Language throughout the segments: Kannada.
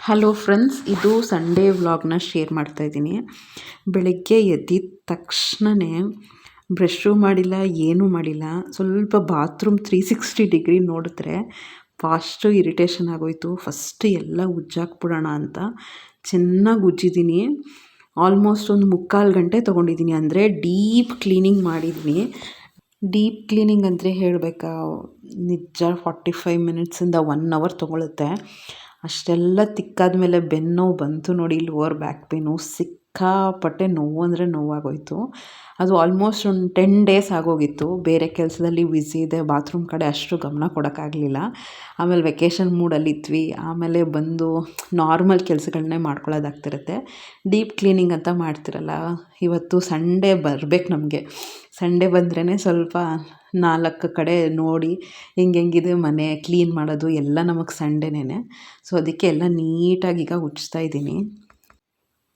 ಹಲೋ ಫ್ರೆಂಡ್ಸ್, ಇದು ಸಂಡೇ ವ್ಲಾಗ್ನ ಶೇರ್ ಮಾಡ್ತಾಯಿದ್ದೀನಿ. ಬೆಳಗ್ಗೆ ಎದ್ದಿದ ತಕ್ಷಣವೇ ಬ್ರಷು ಮಾಡಿಲ್ಲ, ಏನೂ ಮಾಡಿಲ್ಲ. ಸ್ವಲ್ಪ ಬಾತ್ರೂಮ್ 360 ಡಿಗ್ರಿ ನೋಡಿದ್ರೆ ಫಾಸ್ಟು ಇರಿಟೇಷನ್ ಆಗೋಯಿತು. ಫಸ್ಟ್ ಎಲ್ಲ ಉಜ್ಜಾಕ್ಬಿಡೋಣ ಅಂತ ಚೆನ್ನಾಗಿ ಉಜ್ಜಿದ್ದೀನಿ. ಆಲ್ಮೋಸ್ಟ್ ಒಂದು 3/4 ಗಂಟೆ ತೊಗೊಂಡಿದ್ದೀನಿ. ಅಂದರೆ ಡೀಪ್ ಕ್ಲೀನಿಂಗ್ ಮಾಡಿದ್ದೀನಿ. ಡೀಪ್ ಕ್ಲೀನಿಂಗ್ ಅಂದರೆ ಹೇಳಬೇಕಾ, ನಿಜ 45 ಮಿನಿಟ್ಸಿಂದ 1 ಅವರ್ ತೊಗೊಳುತ್ತೆ. ಅಷ್ಟೆಲ್ಲ ತಿಕ್ಕಾದ ಮೇಲೆ ಬೆನ್ನೋವು ಬಂತು ನೋಡಿ. ಲೋವರ್ ಬ್ಯಾಕ್ ಪೇನು ಸಿಕ್ಕಾಪಟ್ಟೆ ನೋವು ಅಂದರೆ ನೋವಾಗೋಯಿತು. ಅದು ಆಲ್ಮೋಸ್ಟ್ ಒಂದು 10 ಡೇಸ್ ಆಗೋಗಿತ್ತು. ಬೇರೆ ಕೆಲಸದಲ್ಲಿ ಬ್ಯುಸಿ ಇದೆ, ಬಾತ್ರೂಮ್ ಕಡೆ ಅಷ್ಟು ಗಮನ ಕೊಡೋಕ್ಕಾಗಲಿಲ್ಲ. ಆಮೇಲೆ ವೆಕೇಷನ್ ಮೂಡಲ್ಲಿದ್ವಿ. ಆಮೇಲೆ ಬಂದು ನಾರ್ಮಲ್ ಕೆಲಸಗಳನ್ನೇ ಮಾಡ್ಕೊಳ್ಳೋದಾಗ್ತಿರುತ್ತೆ. ಡೀಪ್ ಕ್ಲೀನಿಂಗ್ ಅಂತ ಮಾಡ್ತಿರಲ್ಲ. ಇವತ್ತು ಸಂಡೇ ಬರಬೇಕು ನಮಗೆ. ಸಂಡೇ ಬಂದ್ರೇ ಸ್ವಲ್ಪ 4 ಕಡೆ ನೋಡಿ ಹೆಂಗಿದೆ ಮನೆ ಕ್ಲೀನ್ ಮಾಡೋದು ಎಲ್ಲ ನಮಗೆ ಸಂಡೇನೇ. ಸೊ ಅದಕ್ಕೆ ಎಲ್ಲ ನೀಟಾಗಿ ಈಗ ಉಜ್ತಾ ಇದ್ದೀನಿ.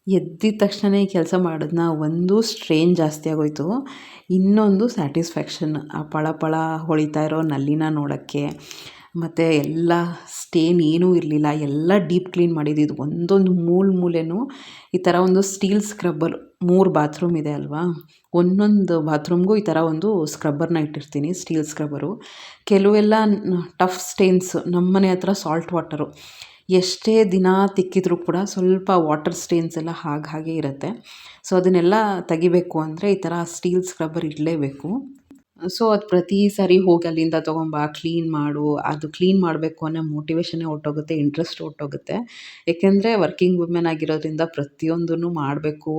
ಎದ್ದಿದ ತಕ್ಷಣ ಈ ಕೆಲಸ ಮಾಡಿದ್ನ ಒಂದು ಸ್ಟ್ರೇನ್ ಜಾಸ್ತಿ ಆಗೋಯಿತು, ಇನ್ನೊಂದು ಸ್ಯಾಟಿಸ್ಫ್ಯಾಕ್ಷನ್. ಆ ಪಳ ಪಳ ಹೊಳಿತಾ ಇರೋ ನಲ್ಲಿನ ನೋಡೋಕ್ಕೆ. ಮತ್ತು ಎಲ್ಲ ಸ್ಟೇನ್ ಏನೂ ಇರಲಿಲ್ಲ, ಎಲ್ಲ ಡೀಪ್ ಕ್ಲೀನ್ ಮಾಡಿದ್ದು. ಒಂದೊಂದು ಮೂಲೆನೂ ಈ ಥರ ಒಂದು ಸ್ಟೀಲ್ ಸ್ಕ್ರಬ್ಬರ್. 3 ಬಾತ್ರೂಮ್ ಇದೆ ಅಲ್ವಾ, ಒಂದೊಂದು ಬಾತ್ರೂಮ್ಗೂ ಈ ಥರ ಒಂದು ಸ್ಕ್ರಬ್ಬರ್ನ ಇಟ್ಟಿರ್ತೀನಿ, ಸ್ಟೀಲ್ ಸ್ಕ್ರಬ್ಬರು. ಕೆಲವೆಲ್ಲ ಟಫ್ ಸ್ಟೇನ್ಸ್, ನಮ್ಮ ಮನೆ ಹತ್ರ ಸಾಲ್ಟ್ ವಾಟರು, ಎಷ್ಟೇ ದಿನ ತಿಕ್ಕಿದ್ರೂ ಕೂಡ ಸ್ವಲ್ಪ ವಾಟರ್ ಸ್ಟೇನ್ಸ್ ಎಲ್ಲ ಹಾಗೆ ಇರುತ್ತೆ. ಸೊ ಅದನ್ನೆಲ್ಲ ತೆಗಿಬೇಕು ಅಂದರೆ ಈ ಥರ ಸ್ಟೀಲ್ ಸ್ಕ್ರಬ್ಬರ್ ಇಡಲೇಬೇಕು. ಸೊ ಅದು ಪ್ರತಿ ಸಾರಿ ಹೋಗಿ ಅಲ್ಲಿಂದ ತೊಗೊಂಬ, ಕ್ಲೀನ್ ಮಾಡು, ಅದು ಕ್ಲೀನ್ ಮಾಡಬೇಕು ಅನ್ನೋ ಮೋಟಿವೇಶನ್ನೇ ಹೊರ್ಟೋಗುತ್ತೆ, ಇಂಟ್ರೆಸ್ಟ್ ಹೊರ್ಟೋಗುತ್ತೆ. ಏಕೆಂದರೆ ವರ್ಕಿಂಗ್ ವುಮೆನ್ ಆಗಿರೋದ್ರಿಂದ ಪ್ರತಿಯೊಂದನ್ನು ಮಾಡಬೇಕು,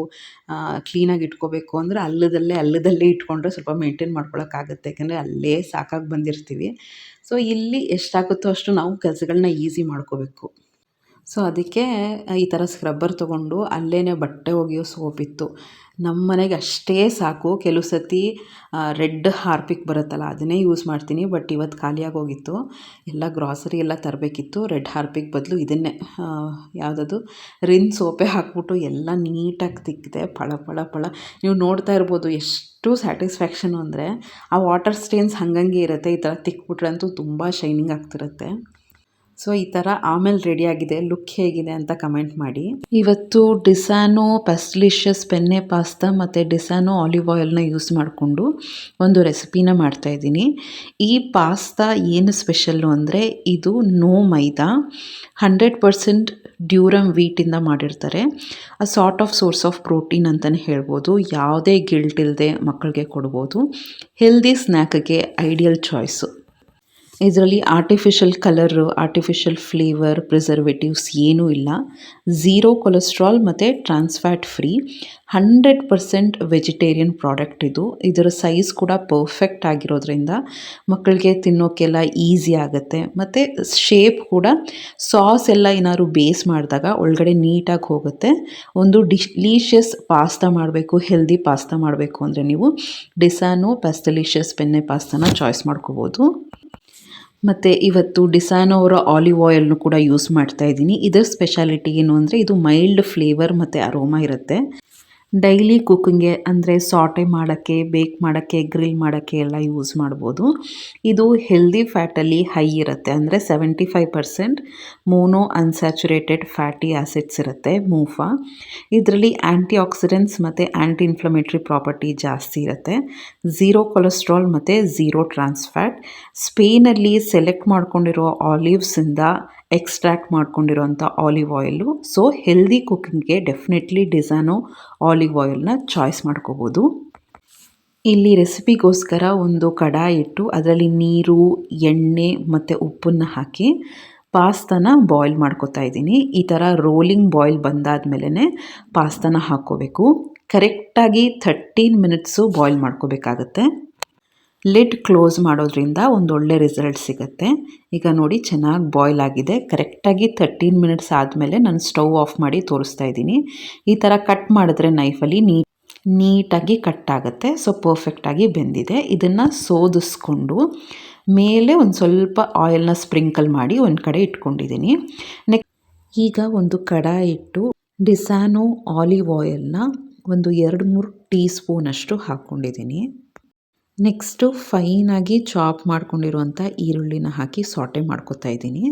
ಕ್ಲೀನಾಗಿ ಇಟ್ಕೋಬೇಕು. ಅಂದರೆ ಅಲ್ಲದಲ್ಲೇ ಇಟ್ಕೊಂಡ್ರೆ ಸ್ವಲ್ಪ ಮೇಂಟೈನ್ ಮಾಡ್ಕೊಳಕ್ಕಾಗುತ್ತೆ. ಯಾಕೆಂದರೆ ಅಲ್ಲೇ ಸಾಕಾಗಿ ಬಂದಿರ್ತೀವಿ. ಸೊ ಇಲ್ಲಿ ಎಷ್ಟಾಗುತ್ತೋ ಅಷ್ಟು ನಾವು ಕೆಲಸಗಳನ್ನ ಈಸಿ ಮಾಡ್ಕೋಬೇಕು. ಸೊ ಅದಕ್ಕೆ ಈ ಥರ ಸ್ಕ್ರಬ್ಬರ್ ತೊಗೊಂಡು ಅಲ್ಲೇ ಬಟ್ಟೆ ಒಗೆಯೋ ಸೋಪಿತ್ತು ನಮ್ಮ ಮನೆಗೆ, ಅಷ್ಟೇ ಸಾಕು. ಕೆಲವು ಸತಿ ರೆಡ್ ಹಾರ್ಪಿಕ್ ಬರುತ್ತಲ್ಲ, ಅದನ್ನೇ ಯೂಸ್ ಮಾಡ್ತೀನಿ. ಬಟ್ ಇವತ್ತು ಖಾಲಿಯಾಗಿ ಹೋಗಿತ್ತು. ಎಲ್ಲ ಗ್ರಾಸರಿ ಎಲ್ಲ ತರಬೇಕಿತ್ತು. ರೆಡ್ ಹಾರ್ಪಿಕ್ ಬದಲು ಇದನ್ನೇ, ಯಾವುದದು ರಿನ್ ಸೋಪೆ ಹಾಕ್ಬಿಟ್ಟು ಎಲ್ಲ ನೀಟಾಗಿ ತಿಕ್ಕಿದೆ. ಪಳ ಪಳ ಪಳ ನೀವು ನೋಡ್ತಾ ಇರ್ಬೋದು ಎಷ್ಟು ಸ್ಯಾಟಿಸ್ಫ್ಯಾಕ್ಷನು ಅಂದರೆ. ಆ ವಾಟರ್ ಸ್ಟೇನ್ಸ್ ಹಾಗಂಗೆ ಇರುತ್ತೆ, ಈ ಥರ ತಿಕ್ಬಿಟ್ರೆ ಅಂತೂ ತುಂಬ ಶೈನಿಂಗ್ ಆಗ್ತಿರುತ್ತೆ. ಸೊ ಈ ಥರ ಆಮೇಲೆ ರೆಡಿಯಾಗಿದೆ. ಲುಕ್ ಹೇಗಿದೆ ಅಂತ ಕಮೆಂಟ್ ಮಾಡಿ. ಇವತ್ತು ಡಿಸಾನೋ ಪೆಸ್ಟಲಿಷಿಯಸ್ ಪೆನ್ನೆ ಪಾಸ್ತಾ ಮತ್ತು ಡಿಸಾನೋ ಆಲಿವ್ ಆಯಿಲ್ನ ಯೂಸ್ ಮಾಡಿಕೊಂಡು ಒಂದು ರೆಸಿಪಿನ ಮಾಡ್ತಾಯಿದ್ದೀನಿ. ಈ ಪಾಸ್ತಾ ಏನು ಸ್ಪೆಷಲ್ಲು ಅಂದರೆ ಇದು ನೋ ಮೈದಾ, 100% ಡ್ಯೂರಮ್ ವೀಟಿಂದ ಮಾಡಿರ್ತಾರೆ. A sort of source of protein ಅಂತಲೇ ಹೇಳ್ಬೋದು. ಯಾವುದೇ ಗಿಲ್ಟ್ ಇಲ್ಲದೆ ಮಕ್ಕಳಿಗೆ ಕೊಡ್ಬೋದು. ಹೆಲ್ದಿ ಸ್ನ್ಯಾಕ್ಗೆ ಐಡಿಯಲ್ ಚಾಯ್ಸು. ಇದರಲ್ಲಿ artificial colour, artificial flavour, preservatives ಏನೂ ಇಲ್ಲ. 0 ಕೊಲೆಸ್ಟ್ರಾಲ್ ಮತ್ತು ಟ್ರಾನ್ಸ್ಫ್ಯಾಟ್ ಫ್ರೀ. 100% ವೆಜಿಟೇರಿಯನ್ ಪ್ರಾಡಕ್ಟ್ ಇದು. ಇದರ ಸೈಜ್ ಕೂಡ ಪರ್ಫೆಕ್ಟ್ ಆಗಿರೋದ್ರಿಂದ ಮಕ್ಕಳಿಗೆ ತಿನ್ನೋಕ್ಕೆಲ್ಲ ಈಸಿ ಆಗುತ್ತೆ. ಮತ್ತು ಶೇಪ್ ಕೂಡ ಸಾಸ್ ಎಲ್ಲ ಏನಾದ್ರು ಬೇಸ್ ಮಾಡಿದಾಗ ಒಳಗಡೆ ನೀಟಾಗಿ ಹೋಗುತ್ತೆ. ಒಂದು ಡಿಲೀಷಿಯಸ್ ಪಾಸ್ತಾ ಮಾಡಬೇಕು, ಹೆಲ್ದಿ ಪಾಸ್ತಾ ಮಾಡಬೇಕು ಅಂದರೆ ನೀವು ಡಿಸಾನೋ ಪೆಸ್ಟಲಿಷಿಯಸ್ ಪೆನ್ನೆ ಪಾಸ್ತಾನ ಚಾಯ್ಸ್ ಮಾಡ್ಕೋಬೋದು. ಮತ್ತು ಇವತ್ತು ಡಿಸಾನೋ ಅವರ ಆಲಿವ್ ಆಯಿಲ್ನು ಕೂಡ ಯೂಸ್ ಮಾಡ್ತಾ ಇದ್ದೀನಿ. ಇದರ ಸ್ಪೆಷಾಲಿಟಿ ಏನು ಅಂದರೆ ಇದು ಮೈಲ್ಡ್ ಫ್ಲೇವರ್ ಮತ್ತು ಅರೋಮಾ ಇರುತ್ತೆ. ಡೈಲಿ ಕುಕ್ಕಿಂಗ್ಗೆ ಅಂದರೆ ಸಾಟೆ ಮಾಡೋಕ್ಕೆ, ಬೇಕ್ ಮಾಡೋಕ್ಕೆ, ಗ್ರಿಲ್ ಮಾಡೋಕ್ಕೆ ಎಲ್ಲ ಯೂಸ್ ಮಾಡ್ಬೋದು. ಇದು ಹೆಲ್ದಿ ಫ್ಯಾಟಲ್ಲಿ ಹೈ ಇರುತ್ತೆ. ಅಂದರೆ 75% ಮೋನೋ ಅನ್ಸ್ಯಾಚುರೇಟೆಡ್ ಫ್ಯಾಟಿ ಆ್ಯಸಿಡ್ಸ್ ಇರುತ್ತೆ, ಮೂಫಾ. ಇದರಲ್ಲಿ ಆ್ಯಂಟಿ ಆಕ್ಸಿಡೆಂಟ್ಸ್ ಮತ್ತು ಆ್ಯಂಟಿ ಇನ್ಫ್ಲಮೇಟ್ರಿ ಪ್ರಾಪರ್ಟಿ ಜಾಸ್ತಿ ಇರುತ್ತೆ. 0 ಕೊಲೆಸ್ಟ್ರಾಲ್ ಮತ್ತು 0 ಟ್ರಾನ್ಸ್ಫ್ಯಾಟ್. ಸ್ಪೇನಲ್ಲಿ ಸೆಲೆಕ್ಟ್ ಮಾಡ್ಕೊಂಡಿರೋ ಆಲಿವ್ಸಿಂದ ಎಕ್ಸ್ಟ್ರಾಕ್ಟ್ ಮಾಡ್ಕೊಂಡಿರೋಂಥ ಆಲಿವ್ ಆಯಿಲು. ಸೊ ಹೆಲ್ದಿ ಕುಕ್ಕಿಂಗ್ಗೆ ಡೆಫಿನೆಟ್ಲಿ ಡಿಸಾನೋ ಆಲಿವ್ ಆಯಿಲ್ನ ಚಾಯ್ಸ್ ಮಾಡ್ಕೋಬೋದು. ಇಲ್ಲಿ ರೆಸಿಪಿಗೋಸ್ಕರ ಒಂದು ಕಡಾಯಿ ಇಟ್ಟು ಅದರಲ್ಲಿ ನೀರು, ಎಣ್ಣೆ ಮತ್ತು ಉಪ್ಪನ್ನು ಹಾಕಿ ಪಾಸ್ತಾನ ಬಾಯ್ಲ್ ಮಾಡ್ಕೊತಾ ಇದ್ದೀನಿ. ಈ ಥರ ರೋಲಿಂಗ್ ಬಾಯ್ಲ್ ಬಂದಾದ್ಮೇಲೆ ಪಾಸ್ತಾನ ಹಾಕ್ಕೋಬೇಕು. ಕರೆಕ್ಟಾಗಿ 13 ಮಿನಿಟ್ಸು ಬಾಯ್ಲ್ ಮಾಡ್ಕೋಬೇಕಾಗತ್ತೆ. ಲಿಡ್ ಕ್ಲೋಸ್ ಮಾಡೋದ್ರಿಂದ ಒಂದೊಳ್ಳೆ ರಿಸಲ್ಟ್ ಸಿಗುತ್ತೆ. ಈಗ ನೋಡಿ ಚೆನ್ನಾಗಿ ಬಾಯ್ಲ್ ಆಗಿದೆ. ಕರೆಕ್ಟಾಗಿ 13 ಮಿನಿಟ್ಸ್ ಆದಮೇಲೆ ನಾನು ಸ್ಟವ್ ಆಫ್ ಮಾಡಿ ತೋರಿಸ್ತಾ ಇದ್ದೀನಿ. ಈ ಥರ ಕಟ್ ಮಾಡಿದ್ರೆ ನೈಫಲ್ಲಿ ನೀಟಾಗಿ ಕಟ್ ಆಗುತ್ತೆ. ಸೊ ಪರ್ಫೆಕ್ಟಾಗಿ ಬೆಂದಿದೆ. ಇದನ್ನು ಸೋದಿಸ್ಕೊಂಡು ಮೇಲೆ ಒಂದು ಸ್ವಲ್ಪ ಆಯಿಲ್ನ ಸ್ಪ್ರಿಂಕಲ್ ಮಾಡಿ ಒಂದು ಕಡೆ ಇಟ್ಕೊಂಡಿದ್ದೀನಿ. ಈಗ ಒಂದು ಕಡಾಯಿ ಇಟ್ಟು ಡಿಸಾನೋ ಆಲಿವ್ ಆಯಿಲ್ನ ಒಂದು 2-3 ಟೀ ಸ್ಪೂನಷ್ಟು ಹಾಕ್ಕೊಂಡಿದ್ದೀನಿ. ನೆಕ್ಸ್ಟು ಫೈನಾಗಿ ಚಾಪ್ ಮಾಡ್ಕೊಂಡಿರುವಂಥ ಈರುಳ್ಳಿನ ಹಾಕಿ ಸಾಟೆ ಮಾಡ್ಕೊತಾ ಇದ್ದೀನಿ.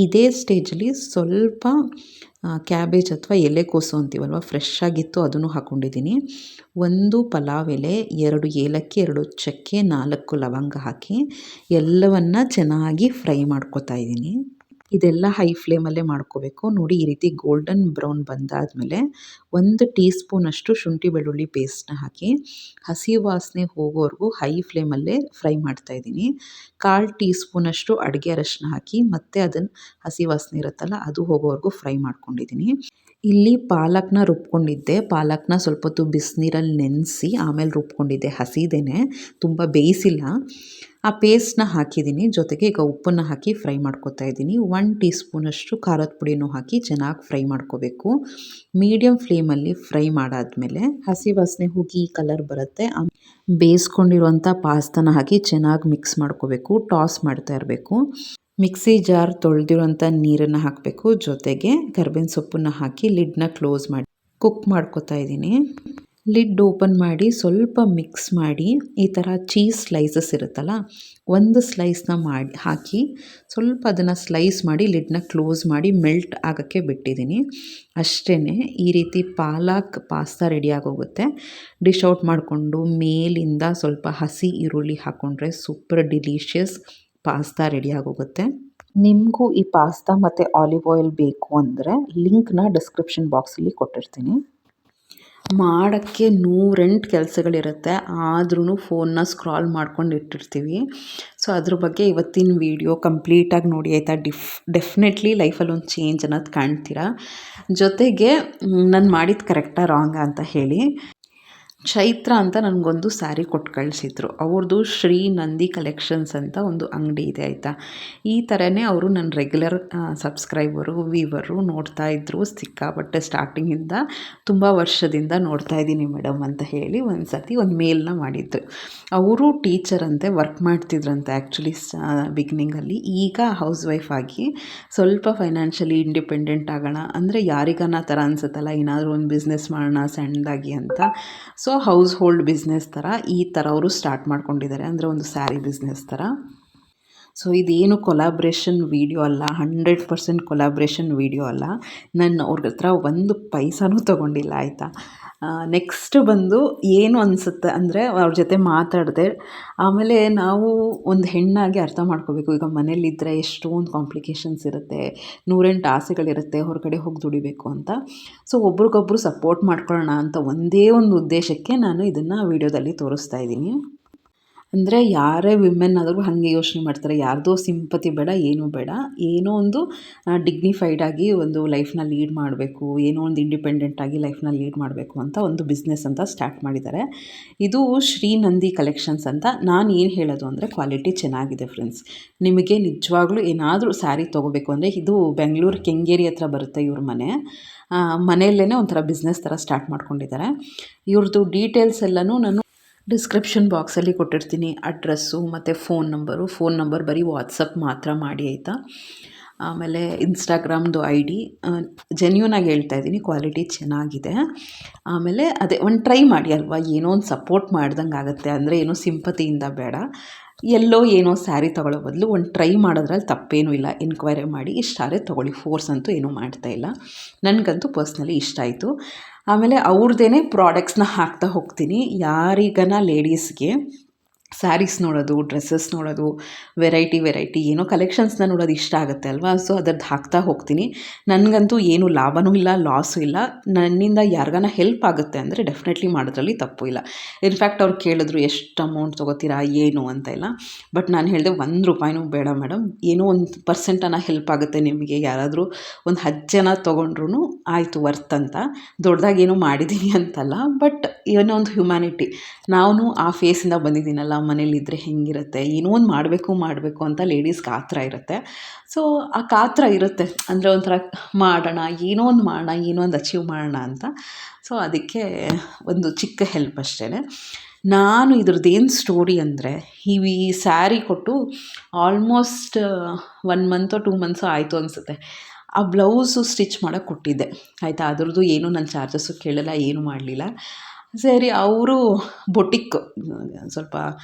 ಇದೇ ಸ್ಟೇಜಲ್ಲಿ ಸ್ವಲ್ಪ ಕ್ಯಾಬೇಜ್ ಅಥವಾ ಎಲೆಕೋಸು ಅಂತೀವಲ್ವ, ಫ್ರೆಶ್ ಆಗಿತ್ತು, ಅದನ್ನು ಹಾಕ್ಕೊಂಡಿದ್ದೀನಿ. 1 ಪಲಾವ್ ಎಲೆ, 2 ಏಲಕ್ಕಿ, 2 ಚಕ್ಕೆ, 4 ಲವಂಗ ಹಾಕಿ ಎಲ್ಲವನ್ನು ಚೆನ್ನಾಗಿ ಫ್ರೈ ಮಾಡ್ಕೊತಾ ಇದ್ದೀನಿ. ಇದೆಲ್ಲ ಹೈ ಫ್ಲೇಮಲ್ಲೇ ಮಾಡ್ಕೋಬೇಕು. ನೋಡಿ, ಈ ರೀತಿ ಗೋಲ್ಡನ್ ಬ್ರೌನ್ ಬಂದಾದಮೇಲೆ 1 ಟೀ ಸ್ಪೂನಷ್ಟು ಶುಂಠಿ ಬೆಳ್ಳುಳ್ಳಿ ಪೇಸ್ಟ್ನ ಹಾಕಿ ಹಸಿ ವಾಸನೆ ಹೋಗೋವರೆಗೂ ಹೈ ಫ್ಲೇಮಲ್ಲೇ ಫ್ರೈ ಮಾಡ್ತಾಯಿದ್ದೀನಿ. 1/4 ಟೀ ಸ್ಪೂನಷ್ಟು ಅಡುಗೆ ಅರಶಿನ ಹಾಕಿ ಮತ್ತೆ ಅದನ್ನು ಹಸಿ ವಾಸನೆ ಇರುತ್ತಲ್ಲ ಅದು ಹೋಗೋವರೆಗೂ ಫ್ರೈ ಮಾಡ್ಕೊಂಡಿದ್ದೀನಿ. ಇಲ್ಲಿ ಪಾಲಕ್ನ ರುಬ್ಕೊಂಡಿದ್ದೆ. ಪಾಲಕ್ನ ಸ್ವಲ್ಪ ಹೊತ್ತು ಬಿಸಿನೀರಲ್ಲಿ ನೆನೆಸಿ ಆಮೇಲೆ ರುಬ್ಕೊಂಡಿದ್ದೆ, ಹಸಿದೇನೆ, ತುಂಬ ಬೇಯಿಸಿಲ್ಲ. ಆ ಪೇಸ್ಟ್ನ ಹಾಕಿದ್ದೀನಿ. ಜೊತೆಗೆ ಈಗ ಉಪ್ಪನ್ನು ಹಾಕಿ ಫ್ರೈ ಮಾಡ್ಕೊತಾ ಇದ್ದೀನಿ. 1 ಟೀ ಸ್ಪೂನಷ್ಟು ಖಾರದ ಪುಡಿನೂ ಹಾಕಿ ಚೆನ್ನಾಗಿ ಫ್ರೈ ಮಾಡ್ಕೋಬೇಕು. ಮೀಡಿಯಮ್ ಫ್ಲೇಮಲ್ಲಿ ಫ್ರೈ ಮಾಡಾದಮೇಲೆ ಹಸಿ ವಾಸನೆ ಹೋಗಿ ಈ ಕಲರ್ ಬರುತ್ತೆ. ಬೇಯಿಸ್ಕೊಂಡಿರುವಂಥ ಪಾಸ್ತಾನ ಹಾಕಿ ಚೆನ್ನಾಗಿ ಮಿಕ್ಸ್ ಮಾಡ್ಕೋಬೇಕು. ಟಾಸ್ ಮಾಡ್ತಾ ಇರಬೇಕು. ಮಿಕ್ಸಿ ಜಾರ್ ತೊಳೆದಿರೋಂಥ ನೀರನ್ನು ಹಾಕಬೇಕು. ಜೊತೆಗೆ ಕರ್ಬೇವಿನ ಸೊಪ್ಪನ್ನು ಹಾಕಿ ಲಿಡ್ನ ಕ್ಲೋಸ್ ಮಾಡಿ ಕುಕ್ ಮಾಡ್ಕೊತಾ ಇದ್ದೀನಿ. ಲಿಡ್ ಓಪನ್ ಮಾಡಿ ಸ್ವಲ್ಪ ಮಿಕ್ಸ್ ಮಾಡಿ ಈ ಥರ ಚೀಸ್ ಸ್ಲೈಸಸ್ ಇರುತ್ತಲ್ಲ, 1 ಸ್ಲೈಸ್ನ ಹಾಕಿ ಸ್ವಲ್ಪ ಅದನ್ನು ಸ್ಲೈಸ್ ಮಾಡಿ ಲಿಡ್ನ ಕ್ಲೋಸ್ ಮಾಡಿ ಮೆಲ್ಟ್ ಆಗೋಕ್ಕೆ ಬಿಟ್ಟಿದ್ದೀನಿ. ಅಷ್ಟೇ, ಈ ರೀತಿ ಪಾಲಕ್ ಪಾಸ್ತಾ ರೆಡಿ ಆಗೋಗುತ್ತೆ. ಡಿಶ್ ಔಟ್ ಮಾಡಿಕೊಂಡು ಮೇಲಿಂದ ಸ್ವಲ್ಪ ಹಸಿ ಈರುಳ್ಳಿ ಹಾಕ್ಕೊಂಡ್ರೆ ಸೂಪರ್ ಡಿಲಿಷಿಯಸ್ ಪಾಸ್ತಾ ರೆಡಿ ಆಗೋಗುತ್ತೆ. ನಿಮಗೂ ಈ ಪಾಸ್ತಾ ಮತ್ತು ಆಲಿವ್ ಆಯಿಲ್ ಬೇಕು ಅಂದರೆ ಲಿಂಕ್ನ ಡಿಸ್ಕ್ರಿಪ್ಷನ್ ಬಾಕ್ಸಲ್ಲಿ ಕೊಟ್ಟಿರ್ತೀನಿ. ಮಾಡೋಕ್ಕೆ 108 ಕೆಲಸಗಳಿರುತ್ತೆ, ಆದ್ರೂ ಫೋನ್ನ ಸ್ಕ್ರಾಲ್ ಮಾಡ್ಕೊಂಡು ಇಟ್ಟಿರ್ತೀವಿ. ಸೊ ಅದ್ರ ಬಗ್ಗೆ ಇವತ್ತಿನ ವೀಡಿಯೋ ಕಂಪ್ಲೀಟಾಗಿ ನೋಡಿ ಆಯಿತಾ. ಡೆಫಿನೆಟ್ಲಿ ಲೈಫಲ್ಲಿ ಒಂದು ಚೇಂಜ್ ಅನ್ನೋದು ಕಾಣ್ತೀರಾ. ಜೊತೆಗೆ ನಾನು ಮಾಡಿದ್ದು ಕರೆಕ್ಟಾ ರಾಂಗಾ ಅಂತ ಹೇಳಿ. ಚೈತ್ರ ಅಂತ ನನಗೊಂದು ಸ್ಯಾರಿ ಕೊಟ್ಟು ಕಳಿಸಿದ್ರು. ಅವ್ರದ್ದು ಶ್ರೀ ನಂದಿ ಕಲೆಕ್ಷನ್ಸ್ ಅಂತ ಒಂದು ಅಂಗಡಿ ಇದೆ ಆಯಿತಾ. ಈ ಥರನೇ ಅವರು ನನ್ನ ರೆಗ್ಯುಲರ್ ಸಬ್ಸ್ಕ್ರೈಬರು, ವೀವರು, ನೋಡ್ತಾ ಇದ್ದರು. ಸಿಕ್ಕಾಪಟ್ಟೆ ಸ್ಟಾರ್ಟಿಂಗಿಂದ ತುಂಬ ವರ್ಷದಿಂದ ನೋಡ್ತಾ ಇದ್ದೀನಿ ಮೇಡಮ್ ಅಂತ ಹೇಳಿ ಒಂದು ಸತಿ ಒಂದು ಮೇಲ್ನ ಮಾಡಿದ್ದು. ಅವರು ಟೀಚರ್ ಅಂತೆ, ವರ್ಕ್ ಮಾಡ್ತಿದ್ರಂತೆ ಆ್ಯಕ್ಚುಲಿ ಬಿಗಿನಿಂಗಲ್ಲಿ. ಈಗ ಹೌಸ್ ವೈಫ್ ಆಗಿ ಸ್ವಲ್ಪ ಫೈನಾನ್ಷಿಯಲಿ ಇಂಡಿಪೆಂಡೆಂಟ್ ಆಗೋಣ ಅಂದರೆ ಯಾರಿಗಾನ ಥರ ಅನಿಸುತ್ತಲ್ಲ, ಏನಾದರೂ ಒಂದು ಬಿಸ್ನೆಸ್ ಮಾಡೋಣ ಸಣ್ಣದಾಗಿ ಅಂತ. ಸೊ ಹೌಸ್ ಹೋಲ್ಡ್ ಬಿಸ್ನೆಸ್ ಥರ ಈ ಥರ ಅವರು ಸ್ಟಾರ್ಟ್ ಮಾಡ್ಕೊಂಡಿದ್ದಾರೆ, ಅಂದರೆ ಒಂದು ಸ್ಯಾರಿ ಬಿಸ್ನೆಸ್ ಥರ. ಸೊ ಇದೇನು ಕೊಲಾಬ್ರೇಷನ್ ವೀಡಿಯೋ ಅಲ್ಲ, 100% ಕೊಲಾಬ್ರೇಷನ್ ವೀಡಿಯೋ ಅಲ್ಲ. ನಾನು ಅವ್ರ ಹತ್ರ 1 ಪೈಸಾನೂ ತೊಗೊಂಡಿಲ್ಲ ಆಯಿತಾ. ನೆಕ್ಸ್ಟ್ ಬಂದು ಏನು ಅನಿಸುತ್ತೆ ಅಂದರೆ ಅವ್ರ ಜೊತೆ ಮಾತಾಡಿದೆ. ಆಮೇಲೆ ನಾವು ಒಂದು ಹೆಣ್ಣಾಗಿ ಅರ್ಥ ಮಾಡ್ಕೋಬೇಕು. ಈಗ ಮನೇಲಿದ್ದರೆ ಎಷ್ಟೊಂದು ಕಾಂಪ್ಲಿಕೇಶನ್ಸ್ ಇರುತ್ತೆ, 108 ಆಸೆಗಳಿರುತ್ತೆ, ಹೊರಗಡೆ ಹೋಗಿ ದುಡಿಬೇಕು ಅಂತ. ಸೊ ಒಬ್ರಿಗೊಬ್ರು ಸಪೋರ್ಟ್ ಮಾಡ್ಕೊಳ್ಳೋಣ ಅಂತ ಒಂದೇ ಒಂದು ಉದ್ದೇಶಕ್ಕೆ ನಾನು ಇದನ್ನು ವೀಡಿಯೋದಲ್ಲಿ ತೋರಿಸ್ತಾ ಇದ್ದೀನಿ. ಅಂದರೆ ಯಾರೇ ವಿಮೆನ್ ಆದರೂ ಹಾಗೆ ಯೋಚನೆ ಮಾಡ್ತಾರೆ, ಯಾರ್ದೋ ಸಿಂಪತಿ ಬೇಡ, ಏನೂ ಬೇಡ, ಏನೋ ಒಂದು ಡಿಗ್ನಿಫೈಡಾಗಿ ಒಂದು ಲೈಫ್ನ ಲೀಡ್ ಮಾಡಬೇಕು, ಏನೋ ಒಂದು ಇಂಡಿಪೆಂಡೆಂಟಾಗಿ ಲೈಫ್ನ ಲೀಡ್ ಮಾಡಬೇಕು ಅಂತ ಒಂದು ಬಿಸ್ನೆಸ್ ಅಂತ ಸ್ಟಾರ್ಟ್ ಮಾಡಿದ್ದಾರೆ. ಇದು ಶ್ರೀ ನಂದಿ ಕಲೆಕ್ಷನ್ಸ್ ಅಂತ. ನಾನು ಏನು ಹೇಳೋದು ಅಂದರೆ ಕ್ವಾಲಿಟಿ ಚೆನ್ನಾಗಿದೆ ಫ್ರೆಂಡ್ಸ್. ನಿಮಗೆ ನಿಜವಾಗ್ಲೂ ಏನಾದರೂ ಸ್ಯಾರಿ ತೊಗೋಬೇಕು ಅಂದರೆ ಇದು ಬೆಂಗಳೂರು ಕೆಂಗೇರಿ ಹತ್ರ ಬರುತ್ತೆ ಇವ್ರ ಮನೆ. ಮನೆಯಲ್ಲೇ ಒಂಥರ ಬಿಸ್ನೆಸ್ ಥರ ಸ್ಟಾರ್ಟ್ ಮಾಡ್ಕೊಂಡಿದ್ದಾರೆ. ಇವ್ರದ್ದು ಡೀಟೇಲ್ಸ್ ಎಲ್ಲನೂ ನಾನು ಡಿಸ್ಕ್ರಿಪ್ಷನ್ ಬಾಕ್ಸಲ್ಲಿ ಕೊಟ್ಟಿರ್ತೀನಿ. ಅಡ್ರೆಸ್ಸು ಮತ್ತು ಫೋನ್ ನಂಬರ್ ಬರೀ ವಾಟ್ಸಪ್ ಮಾತ್ರ ಮಾಡಿ ಆಯಿತಾ. ಆಮೇಲೆ ಇನ್ಸ್ಟಾಗ್ರಾಮ್ದು ID ಜೆನ್ಯೂನಾಗಿ ಹೇಳ್ತಾ ಇದ್ದೀನಿ, ಕ್ವಾಲಿಟಿ ಚೆನ್ನಾಗಿದೆ. ಆಮೇಲೆ ಅದೇ ಒಂದು ಟ್ರೈ ಮಾಡಿ ಅಲ್ವಾ, ಏನೋ ಒಂದು ಸಪೋರ್ಟ್ ಮಾಡ್ದಂಗೆ ಆಗುತ್ತೆ. ಅಂದರೆ ಏನೋ ಸಿಂಪತಿಯಿಂದ ಬೇಡ, ಎಲ್ಲೋ ಏನೋ ಸ್ಯಾರಿ ತೊಗೊಳ್ಳೋ ಬದಲು ಒಂದು ಟ್ರೈ ಮಾಡೋದ್ರಲ್ಲಿ ತಪ್ಪೇನೂ ಇಲ್ಲ. ಎನ್ಕ್ವೈರಿ ಮಾಡಿ ಇಷ್ಟಾರೆ ತೊಗೊಳ್ಳಿ, ಫೋರ್ಸ್ ಅಂತೂ ಏನೂ ಮಾಡ್ತಾಯಿಲ್ಲ. ನನಗಂತೂ ಪರ್ಸ್ನಲಿ ಇಷ್ಟ ಆಯಿತು. ಆಮೇಲೆ ಅವ್ರದ್ದೇ ಪ್ರಾಡಕ್ಟ್ಸ್ನ ಹಾಕ್ತಾ ಹೋಗ್ತೀನಿ. ಯಾರಿಗನ ಲೇಡೀಸ್ಗೆ ಸ್ಯಾರೀಸ್ ನೋಡೋದು, ಡ್ರೆಸ್ಸಸ್ ನೋಡೋದು, ವೆರೈಟಿ ಏನೋ ಕಲೆಕ್ಷನ್ಸ್ನ ನೋಡೋದು ಇಷ್ಟ ಆಗುತ್ತೆ ಅಲ್ವಾ. ಸೊ ಅದ್ರದ್ದು ಹಾಕ್ತಾ ಹೋಗ್ತೀನಿ. ನನಗಂತೂ ಏನು ಲಾಭವೂ ಇಲ್ಲ, ಲಾಸು ಇಲ್ಲ. ನನ್ನಿಂದ ಯಾರಿಗಾನ ಹೆಲ್ಪ್ ಆಗುತ್ತೆ ಅಂದರೆ ಡೆಫಿನೆಟ್ಲಿ ಮಾಡೋದ್ರಲ್ಲಿ ತಪ್ಪು ಇಲ್ಲ. ಇನ್ಫ್ಯಾಕ್ಟ್ ಅವ್ರು ಕೇಳಿದ್ರು ಎಷ್ಟು ಅಮೌಂಟ್ ತೊಗೋತೀರಾ ಏನು ಅಂತ ಇಲ್ಲ. ಬಟ್ ನಾನು ಹೇಳಿದೆ ₹1 ಬೇಡ ಮೇಡಮ್, ಏನೋ ಒಂದು ಪರ್ಸೆಂಟನ್ನು ಹೆಲ್ಪ್ ಆಗುತ್ತೆ ನಿಮಗೆ. ಯಾರಾದರೂ ಒಂದು 10 ಜನ ತೊಗೊಂಡ್ರೂ ಆಯಿತು ವರ್ತ್ ಅಂತ. ದೊಡ್ಡದಾಗೇನೋ ಮಾಡಿದ್ದೀನಿ ಅಂತಲ್ಲ, ಬಟ್ ಏನೋ ಒಂದು ಹ್ಯುಮ್ಯಾನಿಟಿ. ನಾನು ಆ ಫೇಸಿಂದ ಬಂದಿದ್ದೀನಲ್ಲ, ಮನೇಲಿದ್ದರೆ ಹೆಂಗಿರುತ್ತೆ, ಏನೋ ಒಂದು ಮಾಡಬೇಕು ಅಂತ ಲೇಡೀಸ್ಗೆ ಆತರ ಇರುತ್ತೆ. ಸೊ ಆ ಕಾತರ ಇರುತ್ತೆ, ಅಂದರೆ ಒಂಥರ ಮಾಡೋಣ, ಏನೋ ಒಂದು ಅಚೀವ್ ಮಾಡೋಣ ಅಂತ. ಸೊ ಅದಕ್ಕೆ ಒಂದು ಚಿಕ್ಕ ಹೆಲ್ಪ್ ಅಷ್ಟೇ. ನಾನು ಇದ್ರದ್ದೇನು ಸ್ಟೋರಿ ಅಂದರೆ, ಈ ಸ್ಯಾರಿ ಕೊಟ್ಟು ಆಲ್ಮೋಸ್ಟ್ 1 ಮಂತೋ 2 ಮಂತ್ಸೋ ಆಯಿತು ಅನಿಸುತ್ತೆ. ಆ ಬ್ಲೌಸು ಸ್ಟಿಚ್ ಮಾಡೋಕ್ಕೆ ಕೊಟ್ಟಿದ್ದೆ ಆಯಿತಾ. ಅದ್ರದ್ದು ಏನೂ ನಾನು ಚಾರ್ಜಸ್ಸು ಕೇಳಲ್ಲ, ಏನೂ ಮಾಡಲಿಲ್ಲ. ಸರಿ ಅವರು ಬೊಟಿಕ್ ಸ್ವಲ್ಪ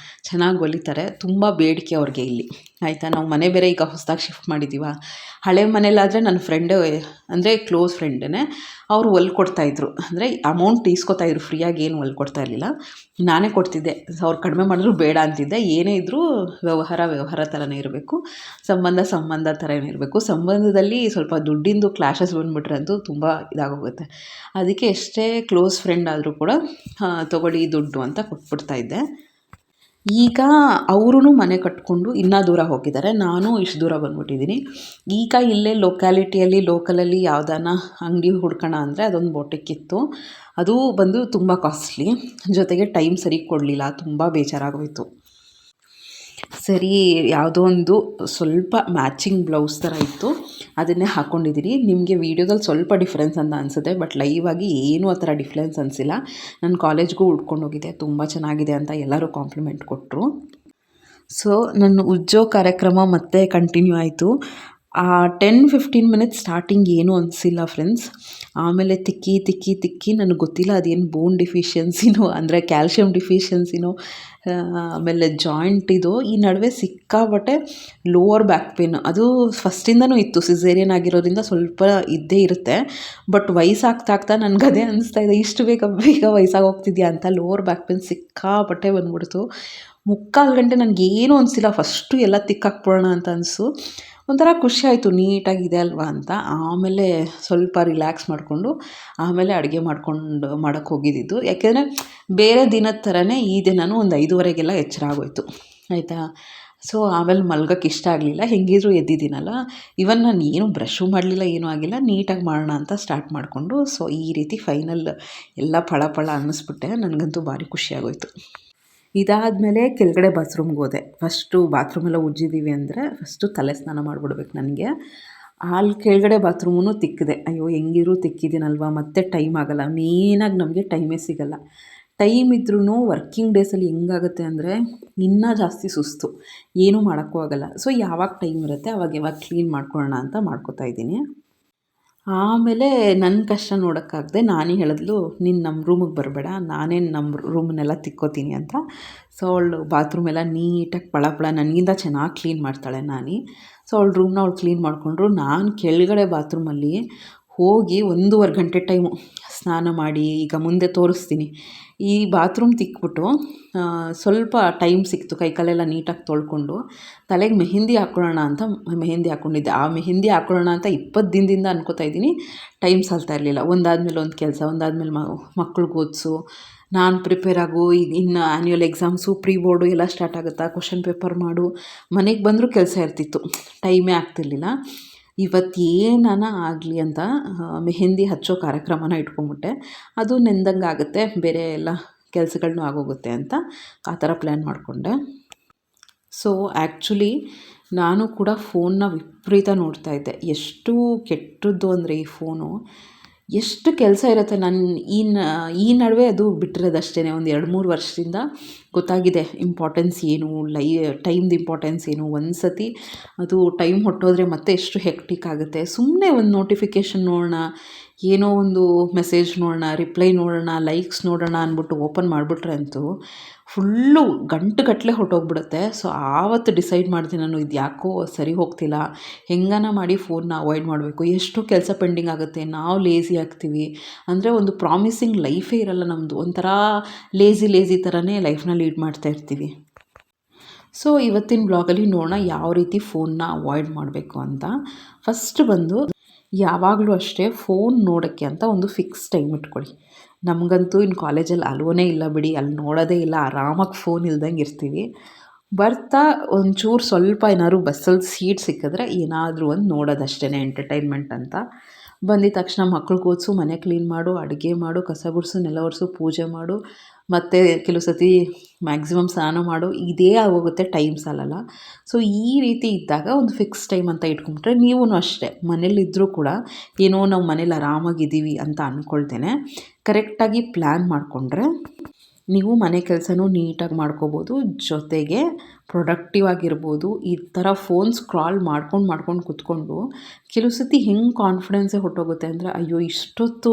ಚೆನ್ನಾಗಿ ಹೊಲಿತಾರೆ. ತುಂಬ ಬೇಡಿಕೆ ಅವ್ರಿಗೆ ಇಲ್ಲಿ. ಆಯಿತಾ, ನಾವು ಮನೆ ಬೇರೆ ಈಗ ಹೊಸದಾಗಿ ಶಿಫ್ಟ್ ಮಾಡಿದ್ದೀವ. ಹಳೆ ಮನೇಲಾದರೆ ನನ್ನ ಫ್ರೆಂಡು ಅಂದರೆ ಕ್ಲೋಸ್ ಫ್ರೆಂಡೇ, ಅವರು ಹೊಲ್ಕೊಡ್ತಾಯಿದ್ರು. ಅಂದರೆ ಅಮೌಂಟ್ ಇಸ್ಕೊತಾಯಿದ್ರು, ಫ್ರೀಯಾಗಿ ಏನು ಹೊಲ್ಕೊಡ್ತಾ ಇರಲಿಲ್ಲ, ನಾನೇ ಕೊಡ್ತಿದ್ದೆ. ಅವ್ರು ಕಡಿಮೆ ಮಾಡಿದ್ರು ಬೇಡ ಅಂತಿದ್ದೆ. ಏನೇ ಇದ್ದರೂ ವ್ಯವಹಾರ ಥರನೇ ಇರಬೇಕು, ಸಂಬಂಧ ಥರನೇ ಇರಬೇಕು. ಸಂಬಂಧದಲ್ಲಿ ಸ್ವಲ್ಪ ದುಡ್ಡಿಂದು ಕ್ಲಾಶಸ್ ಬಂದುಬಿಟ್ರೆ ಅಂತೂ ತುಂಬ ಇದಾಗೋಗುತ್ತೆ. ಅದಕ್ಕೆ ಎಷ್ಟೇ ಕ್ಲೋಸ್ ಫ್ರೆಂಡ್ ಆದರೂ ಕೂಡ ತೊಗೊಳ್ಳಿ ದುಡ್ಡು ಅಂತ ಕೊಟ್ಬಿಡ್ತಾಯಿದ್ದೆ. ಈಗ ಅವರೂ ಮನೆ ಕಟ್ಕೊಂಡು ಇನ್ನೂ ದೂರ ಹೋಗಿದ್ದಾರೆ. ನಾನು ಇಷ್ಟು ದೂರ ಬಂದ್ಬಿಟ್ಟಿದ್ದೀನಿ. ಈಗ ಇಲ್ಲೇ ಲೋಕಲಲ್ಲಿ ಯಾವುದಾನ ಅಂಗಡಿ ಹುಡ್ಕೋಣ ಅಂದರೆ ಅದೊಂದು ಬೊಟಿಕ್ಕಿತ್ತು. ಅದು ಬಂದು ತುಂಬ ಕಾಸ್ಟ್ಲಿ, ಜೊತೆಗೆ ಟೈಮ್ ಸರಿ ಕೊಡಲಿಲ್ಲ, ತುಂಬ ಬೇಜಾರಾಗೋಯಿತು. ಸರಿ, ಯಾವುದೋ ಒಂದು ಸ್ವಲ್ಪ ಮ್ಯಾಚಿಂಗ್ ಬ್ಲೌಸ್ ಥರ ಇತ್ತು, ಅದನ್ನೇ ಹಾಕ್ಕೊಂಡಿದ್ದೀನಿ. ನಿಮಗೆ ವೀಡಿಯೋದಲ್ಲಿ ಸ್ವಲ್ಪ ಡಿಫ್ರೆನ್ಸ್ ಅಂತ ಅನಿಸುತ್ತೆ, ಬಟ್ ಲೈವಾಗಿ ಏನೂ ಆ ಥರ ಡಿಫ್ರೆನ್ಸ್ ಅನಿಸಿಲ್ಲ. ನಾನು ಕಾಲೇಜ್ಗೂ ಉಟ್ಕೊಂಡು ಹೋಗಿದ್ದೆ, ತುಂಬ ಚೆನ್ನಾಗಿದೆ ಅಂತ ಎಲ್ಲರೂ ಕಾಂಪ್ಲಿಮೆಂಟ್ ಕೊಟ್ಟರು. ಸೊ ನನ್ನ ಉಜ್ಜೋ ಕಾರ್ಯಕ್ರಮ ಮತ್ತೆ ಕಂಟಿನ್ಯೂ ಆಯಿತು. 10-15 ಮಿನಿಟ್ಸ್ ಸ್ಟಾರ್ಟಿಂಗ್ ಏನೂ ಅನಿಸಿಲ್ಲ ಫ್ರೆಂಡ್ಸ್. ಆಮೇಲೆ ತಿಕ್ಕಿ ನನಗೆ ಗೊತ್ತಿಲ್ಲ ಅದೇನು ಬೋನ್ ಡಿಫಿಷಿಯನ್ಸಿನೋ ಅಂದರೆ ಕ್ಯಾಲ್ಶಿಯಂ ಡಿಫಿಷಿಯನ್ಸಿನೋ, ಆಮೇಲೆ ಜಾಯಿಂಟಿದು ಈ ನಡುವೆ ಸಿಕ್ಕಾಬಟ್ಟೆ ಲೋವರ್ ಬ್ಯಾಕ್ ಪೇನ್. ಅದು ಫಸ್ಟಿಂದನೂ ಇತ್ತು, ಸಿಸೇರಿಯನ್ ಆಗಿರೋದ್ರಿಂದ ಸ್ವಲ್ಪ ಇದ್ದೇ ಇರುತ್ತೆ. ಬಟ್ ವಯಸ್ಸಾಗ್ತಾ ನನಗೆ ಅದೇ ಅನಿಸ್ತಾ ಇದೆ, ಇಷ್ಟು ಬೇಗ ವಯಸ್ಸಾಗಿ ಹೋಗ್ತಿದ್ಯಾ ಅಂತ. ಲೋವರ್ ಬ್ಯಾಕ್ ಪೇನ್ ಸಿಕ್ಕಾಬಟ್ಟೆ ಬಂದ್ಬಿಡ್ತು. 3/4 ಗಂಟೆ ನನಗೇನೂ ಅನಿಸಿಲ್ಲ. ಫಸ್ಟು ಎಲ್ಲ ತಿಕ್ಕಾಕ್ಬಿಡೋಣ ಅಂತ ಅನಿಸು, ಒಂಥರ ಖುಷಿ ಆಯಿತು, ನೀಟಾಗಿದೆ ಅಲ್ವಾ ಅಂತ. ಆಮೇಲೆ ಸ್ವಲ್ಪ ರಿಲ್ಯಾಕ್ಸ್ ಮಾಡಿಕೊಂಡು ಆಮೇಲೆ ಅಡುಗೆ ಮಾಡೋಕ್ಕೆ ಹೋಗಿದ್ದಿದ್ದು. ಯಾಕೆಂದರೆ ಬೇರೆ ದಿನದ ಥರನೇ ಈ ದಿನವೂ ಒಂದು 5:30ಗೆಲ್ಲ ಎಚ್ಚರ ಆಗೋಯಿತು, ಆಯಿತಾ. ಸೊ ಆಮೇಲೆ ಮಲ್ಗೋಕ್ಕೆ ಇಷ್ಟ ಆಗಲಿಲ್ಲ, ಹೆಂಗಿದ್ರು ಎದ್ದಿದ್ದೀನಲ್ಲ. ಇವನ್ ನಾನು ಏನು ಬ್ರಷು ಮಾಡಲಿಲ್ಲ, ಏನೂ ಆಗಿಲ್ಲ, ನೀಟಾಗಿ ಮಾಡೋಣ ಅಂತ ಸ್ಟಾರ್ಟ್ ಮಾಡಿಕೊಂಡು ಸೊ ಈ ರೀತಿ ಫೈನಲ್ ಎಲ್ಲ ಫಳ ಅನ್ನಿಸ್ಬಿಟ್ಟೆ. ನನಗಂತೂ ಭಾರಿ ಖುಷಿಯಾಗೋಯಿತು. ಇದಾದಮೇಲೆ ಕೆಳಗಡೆ ಬಾತ್ರೂಮ್ಗೆ ಹೋದೆ. ಫಸ್ಟು ಬಾತ್ರೂಮೆಲ್ಲ ಉಜ್ಜಿದ್ದೀವಿ ಅಂದರೆ ಫಸ್ಟು ತಲೆ ಸ್ನಾನ ಮಾಡಿಬಿಡ್ಬೇಕು ನನಗೆ. ಅಲ್ಲಿ ಕೆಳಗಡೆ ಬಾತ್ರೂಮೂ ತಿಕ್ಕಿದೆ. ಅಯ್ಯೋ ಹೆಂಗಿದ್ರು ತಿಕ್ಕಿದ್ದೀನಲ್ವ, ಮತ್ತೆ ಟೈಮ್ ಆಗೋಲ್ಲ. ಮೇಯ್ನಾಗಿ ನಮಗೆ ಟೈಮೇ ಸಿಗೋಲ್ಲ. ಟೈಮ್ ಇದ್ರೂ ವರ್ಕಿಂಗ್ ಡೇಸಲ್ಲಿ ಹೆಂಗಾಗುತ್ತೆ ಅಂದರೆ ಇನ್ನೂ ಜಾಸ್ತಿ ಸುಸ್ತು, ಏನೂ ಮಾಡೋಕ್ಕೂ ಆಗೋಲ್ಲ. ಸೊ ಯಾವಾಗ ಟೈಮ್ ಇರುತ್ತೆ ಯಾವಾಗ ಕ್ಲೀನ್ ಮಾಡ್ಕೊಳ್ಳೋಣ ಅಂತ ಮಾಡ್ಕೋತಾ ಇದ್ದೀನಿ. ಆಮೇಲೆ ನನ್ನ ಕಷ್ಟ ನೋಡೋಕ್ಕಾಗದೆ ನಾನೇ ಹೇಳಿದ್ಲು, ನೀನು ನಮ್ಮ ರೂಮಿಗೆ ಬರಬೇಡ, ನಾನೇ ನಮ್ಮ ರೂಮನ್ನೆಲ್ಲ ತಿಕ್ಕೋತೀನಿ ಅಂತ. ಸೊ ಅವಳು ಬಾತ್ರೂಮೆಲ್ಲ ನೀಟಾಗಿ ಪಳ ನನಗಿಂತ ಚೆನ್ನಾಗಿ ಕ್ಲೀನ್ ಮಾಡ್ತಾಳೆ ನಾನಿ. ಸೊ ಅವಳು ರೂಮ್ನ ಅವಳು ಕ್ಲೀನ್ ಮಾಡಿಕೊಂಡ್ರು. ನಾನು ಕೆಳಗಡೆ ಬಾತ್ರೂಮಲ್ಲಿ ಹೋಗಿ 1.5 ಗಂಟೆ ಟೈಮು ಸ್ನಾನ ಮಾಡಿ, ಈಗ ಮುಂದೆ ತೋರಿಸ್ತೀನಿ. ಈ ಬಾತ್ರೂಮ್ ತಿಕ್ಬಿಟ್ಟು ಸ್ವಲ್ಪ ಟೈಮ್ ಸಿಕ್ತು, ಕೈಕಾಲೆಲ್ಲ ನೀಟಾಗಿ ತೊಳ್ಕೊಂಡು ತಲೆಗೆ ಮೆಹಂದಿ ಹಾಕ್ಕೊಳ್ಳೋಣ ಅಂತ ಮೆಹಂದಿ ಹಾಕ್ಕೊಂಡಿದ್ದೆ. ಆ ಮೆಹಂದಿ ಹಾಕ್ಕೊಳ್ಳೋಣ ಅಂತ 20 ದಿನದಿಂದ ಅನ್ಕೋತಾ ಇದ್ದೀನಿ, ಟೈಮ್ ಸಾಲ್ತಾ ಇರಲಿಲ್ಲ. ಒಂದಾದ್ಮೇಲೆ ಒಂದು ಕೆಲಸ, ಒಂದಾದ್ಮೇಲೆ ಮಕ್ಳಿಗೆ ಓದಿಸು, ನಾನು ಪ್ರಿಪೇರ್ ಆಗು, ಈಗ ಇನ್ನು ಆ್ಯನ್ಯುವಲ್ ಎಕ್ಸಾಮ್ಸು, ಪ್ರೀ ಬೋರ್ಡು ಎಲ್ಲ ಸ್ಟಾರ್ಟ್ ಆಗುತ್ತಾ, ಕ್ವಶನ್ ಪೇಪರ್ ಮಾಡು, ಮನೆಗೆ ಬಂದರೂ ಕೆಲಸ ಇರ್ತಿತ್ತು, ಟೈಮೇ ಆಗ್ತಿರ್ಲಿಲ್ಲ. ಇವತ್ತು ಏನಾನ ಆಗಲಿ ಅಂತ ಮೆಹಂದಿ ಹಚ್ಚೋ ಕಾರ್ಯಕ್ರಮನ ಇಟ್ಕೊಂಬಿಟ್ಟೆ. ಅದು ನೆಂದಂಗೆ ಆಗುತ್ತೆ, ಬೇರೆ ಎಲ್ಲ ಕೆಲಸಗಳನ್ನೂ ಆಗೋಗುತ್ತೆ ಅಂತ ಆ ಥರ ಪ್ಲ್ಯಾನ್ ಮಾಡಿಕೊಂಡೆ. ಸೊ ಆ್ಯಕ್ಚುಲಿ ನಾನು ಕೂಡ ಫೋನ್ನ ವಿಪರೀತ ನೋಡ್ತಾ ಇದ್ದೆ. ಎಷ್ಟು ಕೆಟ್ಟದ್ದು ಅಂದರೆ ಈ ಫೋನು, ಎಷ್ಟು ಕೆಲಸ ಇರುತ್ತೆ. ನಾನು ಈ ನಡುವೆ ಅದು ಬಿಟ್ಟಿರೋದಷ್ಟೇ, ಒಂದು 2-3 ವರ್ಷದಿಂದ ಗೊತ್ತಾಗಿದೆ ಇಂಪಾರ್ಟೆನ್ಸ್ ಏನು, ಟೈಮ್ದು ಇಂಪಾರ್ಟೆನ್ಸ್ ಏನು. ಒಂದು ಸತಿ ಅದು ಟೈಮ್ ಹೊಟ್ಟೋದ್ರೆ ಮತ್ತೆ ಎಷ್ಟು ಹೆಕ್ಟಿಕ್ ಆಗುತ್ತೆ. ಸುಮ್ಮನೆ ಒಂದು ನೋಟಿಫಿಕೇಷನ್ ನೋಡೋಣ, ಏನೋ ಒಂದು ಮೆಸೇಜ್ ನೋಡೋಣ, ರಿಪ್ಲೈ ನೋಡೋಣ, ಲೈಕ್ಸ್ ನೋಡೋಣ ಅಂದ್ಬಿಟ್ಟು ಓಪನ್ ಮಾಡಿಬಿಟ್ರೆ ಅಂತೂ ಫುಲ್ಲು ಗಂಟೆಗಟ್ಟಲೆ ಹೊರಟೋಗ್ಬಿಡುತ್ತೆ. ಸೊ ಆವತ್ತು ಡಿಸೈಡ್ ಮಾಡ್ತೀನಿ ನಾನು, ಇದು ಯಾಕೋ ಸರಿ ಹೋಗ್ತಿಲ್ಲ, ಹೆಂಗನ ಮಾಡಿ ಫೋನ್ನ ಅವಾಯ್ಡ್ ಮಾಡಬೇಕು. ಎಷ್ಟೋ ಕೆಲಸ ಪೆಂಡಿಂಗ್ ಆಗುತ್ತೆ, ನಾವು ಲೇಸಿ ಆಗ್ತೀವಿ. ಅಂದರೆ ಒಂದು ಪ್ರಾಮಿಸಿಂಗ್ ಲೈಫೇ ಇರಲ್ಲ ನಮ್ಮದು, ಒಂಥರ ಲೇಸಿ ಥರನೇ ಲೈಫ್ನ ಲೀಡ್ ಮಾಡ್ತಾ ಇರ್ತೀವಿ. ಸೊ ಇವತ್ತಿನ ಬ್ಲಾಗಲ್ಲಿ ನೋಡೋಣ ಯಾವ ರೀತಿ ಫೋನ್ನ ಅವಾಯ್ಡ್ ಮಾಡಬೇಕು ಅಂತ. ಫಸ್ಟ್ ಬಂದು ಯಾವಾಗಲೂ ಅಷ್ಟೇ ಫೋನ್ ನೋಡೋಕ್ಕೆ ಅಂತ ಒಂದು ಫಿಕ್ಸ್ ಟೈಮ್ ಇಟ್ಕೊಳ್ಳಿ. ನಮಗಂತೂ ಇನ್ನು ಕಾಲೇಜಲ್ಲಿ ಅಲೋನೇ ಇಲ್ಲ ಬಿಡಿ, ಅಲ್ಲಿ ನೋಡೋದೇ ಇಲ್ಲ, ಆರಾಮಾಗಿ ಫೋನ್ ಇಲ್ದಂಗೆ ಇರ್ತೀವಿ. ಬರ್ತಾ ಒಂಚೂರು ಸ್ವಲ್ಪ ಏನಾದ್ರು ಬಸ್ಸಲ್ಲಿ ಸೀಟ್ ಸಿಕ್ಕಿದ್ರೆ ಏನಾದರೂ ಒಂದು ನೋಡೋದಷ್ಟೇ ಎಂಟರ್ಟೈನ್ಮೆಂಟ್ ಅಂತ. ಬಂದಿದ ತಕ್ಷಣ ಮಕ್ಳಿಗೆ ಓದಿಸು, ಮನೆ ಕ್ಲೀನ್ ಮಾಡು, ಅಡುಗೆ ಮಾಡು, ಕಸ ಗುಡಿಸು, ನೆಲ ಒರೆಸು, ಪೂಜೆ ಮಾಡು, ಮತ್ತು ಕೆಲವು ಸತಿ ಮ್ಯಾಕ್ಸಿಮಮ್ ಸ್ನಾನ ಮಾಡು, ಇದೇ ಆಗೋಗುತ್ತೆ, ಟೈಮ್ ಸಾಲಲ್ಲ. ಸೊ ಈ ರೀತಿ ಇದ್ದಾಗ ಒಂದು ಫಿಕ್ಸ್ ಟೈಮ್ ಅಂತ ಇಟ್ಕೊಂಬಿಟ್ರೆ ನೀವೂ ಅಷ್ಟೇ ಮನೇಲಿದ್ದರೂ ಕೂಡ ಏನೋ ನಾವು ಮನೇಲಿ ಆರಾಮಾಗಿದ್ದೀವಿ ಅಂತ ಅಂದ್ಕೊಳ್ತೇನೆ ಕರೆಕ್ಟಾಗಿ ಪ್ಲ್ಯಾನ್ ಮಾಡಿಕೊಂಡ್ರೆ ನೀವು ಮನೆ ಕೆಲಸನೂ ನೀಟಾಗಿ ಮಾಡ್ಕೋಬೋದು, ಜೊತೆಗೆ ಪ್ರೊಡಕ್ಟಿವ್ ಆಗಿರ್ಬೋದು. ಈ ಥರ ಫೋನ್ ಸ್ಕ್ರಾಲ್ ಮಾಡ್ಕೊಂಡು ಕೂತ್ಕೊಂಡು ಕೆಲವು ಸತಿ ಹೆಂಗೆ ಕಾನ್ಫಿಡೆನ್ಸೇ ಹೊರ್ಟೋಗುತ್ತೆ ಅಂದರೆ, ಅಯ್ಯೋ ಇಷ್ಟೊತ್ತು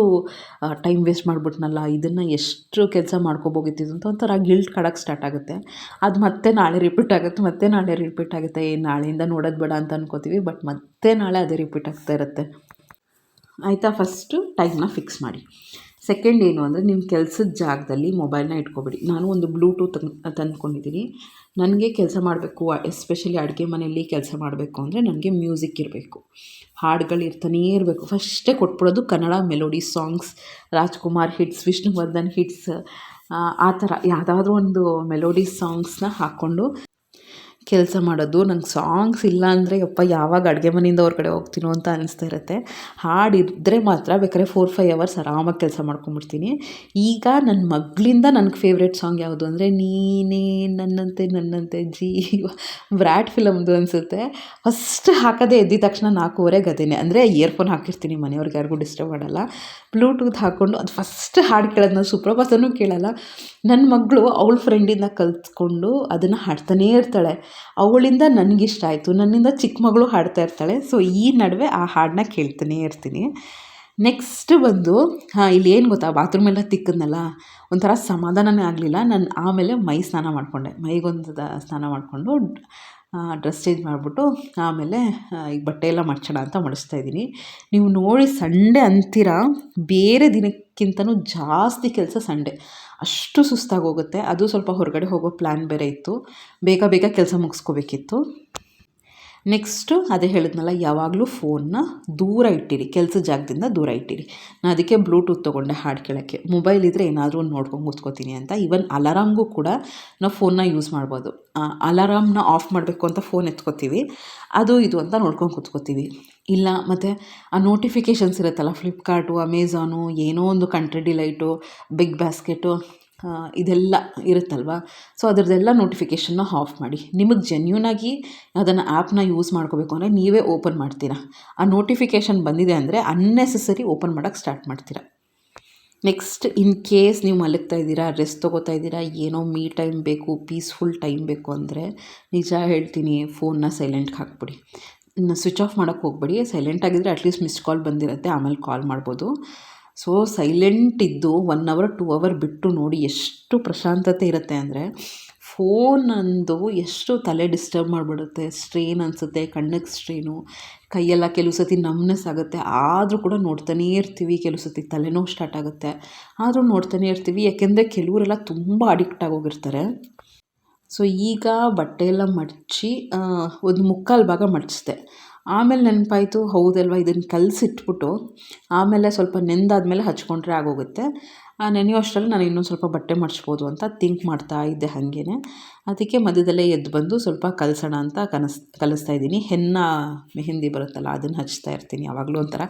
ಟೈಮ್ ವೇಸ್ಟ್ ಮಾಡಿಬಿಟ್ನಲ್ಲ, ಇದನ್ನು ಎಷ್ಟು ಕೆಲಸ ಮಾಡ್ಕೋಬೋಗಿತ್ತಿದ್ದು ಅಂತ ಒಂಥರ ಗಿಲ್ಟ್ ಕಾಡೋಕ್ಕೆ ಸ್ಟಾರ್ಟ್ ಆಗುತ್ತೆ. ಅದು ಮತ್ತೆ ನಾಳೆ ರಿಪೀಟ್ ಆಗುತ್ತೆ. ನಾಳೆಯಿಂದ ನೋಡೋದು ಬೇಡ ಅಂತ ಅನ್ಕೋತೀವಿ, ಬಟ್ ಮತ್ತೆ ನಾಳೆ ಅದೇ ರಿಪೀಟ್ ಆಗ್ತಾ ಇರುತ್ತೆ. ಆಯಿತಾ? ಫಸ್ಟು ಟೈಮ್ನ ಫಿಕ್ಸ್ ಮಾಡಿ. ಸೆಕೆಂಡ್ ಏನು ಅಂದರೆ, ನಿಮ್ಮ ಕೆಲಸದ ಜಾಗದಲ್ಲಿ ಮೊಬೈಲ್ನ ಇಟ್ಕೊಬೇಡಿ. ನಾನು ಒಂದು ಬ್ಲೂಟೂತ್ ತಂದ್ಕೊಂಡಿದ್ದೀನಿ. ನನಗೆ ಕೆಲಸ ಮಾಡಬೇಕು, ಎಸ್ಪೆಷಲಿ ಅಡುಗೆ ಮನೆಯಲ್ಲಿ ಕೆಲಸ ಮಾಡಬೇಕು ಅಂದರೆ ನನಗೆ ಮ್ಯೂಸಿಕ್ ಇರಬೇಕು, ಹಾಡುಗಳು ಇರ್ತಾನೇ ಇರಬೇಕು. ಫಸ್ಟೇ ಕೊಟ್ಬಿಡೋದು Kannada melody songs, Rajkumar hits, Vishnuvardhan hits, ಆ ಥರ ಯಾವುದಾದ್ರೂ ಒಂದು ಮೆಲೋಡಿ ಸಾಂಗ್ಸ್ನ ಹಾಕ್ಕೊಂಡು ಕೆಲಸ ಮಾಡೋದು. ನಂಗೆ ಸಾಂಗ್ಸ್ ಇಲ್ಲ ಅಂದರೆ ಯಪ್ಪ ಯಾವಾಗ ಅಡುಗೆ ಮನೆಯಿಂದ ಹೊರಗಡೆ ಹೋಗ್ತೀನೋ ಅಂತ ಅನಿಸ್ತಾ ಇರುತ್ತೆ. ಹಾಡಿದ್ರೆ ಮಾತ್ರ ಬೇಕಾದ್ರೆ 4-5 ಅವರ್ಸ್ ಆರಾಮಾಗಿ ಕೆಲಸ ಮಾಡ್ಕೊಂಬಿಡ್ತೀನಿ. ಈಗ ನನ್ನ ಮಗಳಿಂದ ನನಗೆ ಫೇವ್ರೆಟ್ ಸಾಂಗ್ ಯಾವುದು ಅಂದರೆ, ನೀನೇ ನನ್ನಂತೆ ಜೀವ, ವ್ರಾಟ್ ಫಿಲಮ್ದು ಅನಿಸುತ್ತೆ. ಫಸ್ಟ್ ಹಾಕೋದೇ ಎದ್ದಿದ ತಕ್ಷಣ 4:15 ಅದೇನೆ. ಅಂದರೆ ಇಯರ್ಫೋನ್ ಹಾಕಿರ್ತೀನಿ, ಮನೆಯವ್ರಿಗೆ ಯಾರಿಗೂ ಡಿಸ್ಟರ್ಬ್ ಮಾಡಲ್ಲ. ಬ್ಲೂಟೂತ್ ಹಾಕ್ಕೊಂಡು ಅದು ಫಸ್ಟ್ ಹಾಡು ಕೇಳೋದು. ನಾನು ಸುಪ್ರಭಾತನೂ ಕೇಳಲ್ಲ. ನನ್ನ ಮಗಳು ಅವಳ ಫ್ರೆಂಡಿಂದ ಕಲ್ತ್ಕೊಂಡು ಅದನ್ನು ಹಾಡ್ತಾನೇ ಇರ್ತಾಳೆ. ಅವಳಿಂದ ನನಗಿಷ್ಟ ಆಯಿತು, ನನ್ನಿಂದ ಚಿಕ್ಕ ಮಗಳು ಹಾಡ್ತಾ ಇರ್ತಾಳೆ. ಸೊ ಈ ನಡುವೆ ಆ ಹಾಡನ್ನ ಕೇಳ್ತಾನೇ ಇರ್ತೀನಿ. ನೆಕ್ಸ್ಟ್ ಬಂದು ಇಲ್ಲಿ ಏನು ಗೊತ್ತಾ, ಬಾತ್ರೂಮೆಲ್ಲ ತಿಕ್ಕಿದ್ನಲ್ಲ, ಒಂಥರ ಸಮಾಧಾನವೇ ಆಗಲಿಲ್ಲ. ನಾನು ಆಮೇಲೆ ಮೈ ಸ್ನಾನ ಮಾಡಿಕೊಂಡೆ. ಮೈಗೊಂದು ಸ್ನಾನ ಮಾಡಿಕೊಂಡು ಡ್ರೆಸ್ ಚೇಂಜ್ ಮಾಡಿಬಿಟ್ಟು ಆಮೇಲೆ ಈಗ ಬಟ್ಟೆ ಎಲ್ಲ ಮಡ್ಚೋಣ ಅಂತ ಮಡಿಸ್ತಾಯಿದ್ದೀನಿ. ನೀವು ನೋಡಿ, ಸಂಡೇ ಅಂತೀರ, ಬೇರೆ ದಿನಕ್ಕಿಂತನೂ ಜಾಸ್ತಿ ಕೆಲಸ ಸಂಡೇ. ಅಷ್ಟು ಸುಸ್ತಾಗೋಗುತ್ತೆ. ಅದು ಸ್ವಲ್ಪ ಹೊರಗಡೆ ಹೋಗೋ ಪ್ಲ್ಯಾನ್ ಬೇರೆ ಇತ್ತು, ಬೇಗ ಕೆಲಸ ಮುಗಿಸ್ಕೋಬೇಕಿತ್ತು. ನೆಕ್ಸ್ಟು ಅದೇ ಹೇಳಿದ್ನಲ್ಲ, ಯಾವಾಗಲೂ ಫೋನ್ನ ದೂರ ಇಟ್ಟಿರಿ, ಕೆಲಸದ ಜಾಗದಿಂದ ದೂರ ಇಟ್ಟಿರಿ. ನಾನು ಅದಕ್ಕೆ ಬ್ಲೂಟೂತ್ ತೊಗೊಂಡೆ ಹಾಡು ಕೇಳೋಕ್ಕೆ. ಮೊಬೈಲ್ ಇದ್ದರೆ ಏನಾದರೂ ಒಂದು ನೋಡ್ಕೊಂಡು ಕೂತ್ಕೋತೀನಿ ಅಂತ. ಈವನ್ ಅಲಾರಾಮ್ಗೂ ಕೂಡ ನಾವು ಫೋನ್ನ ಯೂಸ್ ಮಾಡ್ಬೋದು. ಅಲಾರಾಮ್ನ ಆಫ್ ಮಾಡಬೇಕು ಅಂತ ಫೋನ್ ಎತ್ಕೋತೀವಿ, ಅದು ಇದು ಅಂತ ನೋಡ್ಕೊಂಡು ಕೂತ್ಕೋತೀವಿ. ಇಲ್ಲ ಮತ್ತು ಆ ನೋಟಿಫಿಕೇಷನ್ಸ್ ಇರುತ್ತಲ್ಲ, ಫ್ಲಿಪ್ಕಾರ್ಟು, ಅಮೆಝಾನು, ಏನೋ ಒಂದು ಕಂಟ್ರಿ ಡಿಲೈಟು, ಬಿಗ್ ಬಾಸ್ಕೆಟು, ಇದೆಲ್ಲ ಇರುತ್ತಲ್ವ. ಸೊ ಅದರದ್ದೆಲ್ಲ ನೋಟಿಫಿಕೇಷನ್ನ ಆಫ್ ಮಾಡಿ. ನಿಮಗೆ ಜೆನ್ಯೂನಾಗಿ ಅದನ್ನು ಆ್ಯಪ್ನ ಯೂಸ್ ಮಾಡ್ಕೋಬೇಕು ಅಂದರೆ ನೀವೇ ಓಪನ್ ಮಾಡ್ತೀರಾ. ಆ ನೋಟಿಫಿಕೇಷನ್ ಬಂದಿದೆ ಅಂದರೆ ಅನ್ನೆಸೆಸರಿ ಓಪನ್ ಮಾಡೋಕ್ಕೆ ಸ್ಟಾರ್ಟ್ ಮಾಡ್ತೀರಾ. ನೆಕ್ಸ್ಟ್, ಇನ್ ಕೇಸ್ ನೀವು ಮಲಗ್ತಾ ಇದ್ದೀರಾ, ರೆಸ್ಟ್ ತೊಗೋತಾ ಇದ್ದೀರಾ, ಏನೋ ಮೀ ಟೈಮ್ ಬೇಕು, ಪೀಸ್ಫುಲ್ ಟೈಮ್ ಬೇಕು ಅಂದರೆ ನಿಜ ಹೇಳ್ತೀನಿ, ಫೋನ್ನ ಸೈಲೆಂಟ್ಗೆ ಹಾಕ್ಬಿಡಿ. ಸ್ವಿಚ್ ಆಫ್ ಮಾಡೋಕ್ಕೆ ಹೋಗ್ಬೇಡಿ. ಸೈಲೆಂಟ್ ಆಗಿದ್ದರೆ ಅಟ್ಲೀಸ್ಟ್ ಮಿಸ್ಡ್ ಕಾಲ್ ಬಂದಿರುತ್ತೆ, ಆಮೇಲೆ ಕಾಲ್ ಮಾಡ್ಬೋದು. ಸೊ ಸೈಲೆಂಟ್ ಇದ್ದು 1 ಅವರ್ 2 ಅವರ್ ಬಿಟ್ಟು ನೋಡಿ ಎಷ್ಟು ಪ್ರಶಾಂತತೆ ಇರುತ್ತೆ ಅಂದರೆ. ಫೋನಂದು ಎಷ್ಟು ತಲೆ ಡಿಸ್ಟರ್ಬ್ ಮಾಡಿಬಿಡುತ್ತೆ, ಸ್ಟ್ರೇನ್ ಅನಿಸುತ್ತೆ, ಕಣ್ಣಿಗೆ ಸ್ಟ್ರೇನು, ಕೈಯೆಲ್ಲ ಕೆಲವು ಸತಿ ನಮ್ನೆಸ್ ಆಗುತ್ತೆ. ಆದರೂ ಕೂಡ ನೋಡ್ತಾನೇ ಇರ್ತೀವಿ. ಕೆಲವು ಸತಿ ತಲೆನೋವು ಸ್ಟಾರ್ಟ್ ಆಗುತ್ತೆ, ಆದರೂ ನೋಡ್ತಾನೇ ಇರ್ತೀವಿ. ಯಾಕೆಂದರೆ ಕೆಲವರೆಲ್ಲ ತುಂಬ ಅಡಿಕ್ಟ್ ಆಗೋಗಿರ್ತಾರೆ. ಸೊ ಈಗ ಬಟ್ಟೆ ಎಲ್ಲ ಮಡಚಿ ಒಂದು 3/4 ಭಾಗ ಮಡಚಿದೆ. ಆಮೇಲೆ ನೆನಪಾಯಿತು, ಹೌದಲ್ವ, ಇದನ್ನು ಕಲಸಿಟ್ಬಿಟ್ಟು ಆಮೇಲೆ ಸ್ವಲ್ಪ ನೆಂದಾದ್ಮೇಲೆ ಹಚ್ಕೊಂಡ್ರೆ ಆಗೋಗುತ್ತೆ. ನೆನೆಯೋ ಅಷ್ಟರಲ್ಲಿ ನಾನು ಇನ್ನೊಂದು ಸ್ವಲ್ಪ ಬಟ್ಟೆ ಮಡಚ್ಬೋದು ಅಂತ ಥಿಂಕ್ ಮಾಡ್ತಾ ಇದ್ದೆ. ಹಾಗೇ ಅದಕ್ಕೆ ಮಧ್ಯದಲ್ಲೇ ಎದ್ದು ಬಂದು ಸ್ವಲ್ಪ ಕಲಸೋಣ ಅಂತ ಕಲಿಸ್ತಾ ಇದ್ದೀನಿ. ಹೆನ್ನ ಮೆಹಂದಿ ಬರುತ್ತಲ್ಲ, ಅದನ್ನು ಹಚ್ತಾ ಇರ್ತೀನಿ. ಯಾವಾಗಲೂ ಒಂಥರ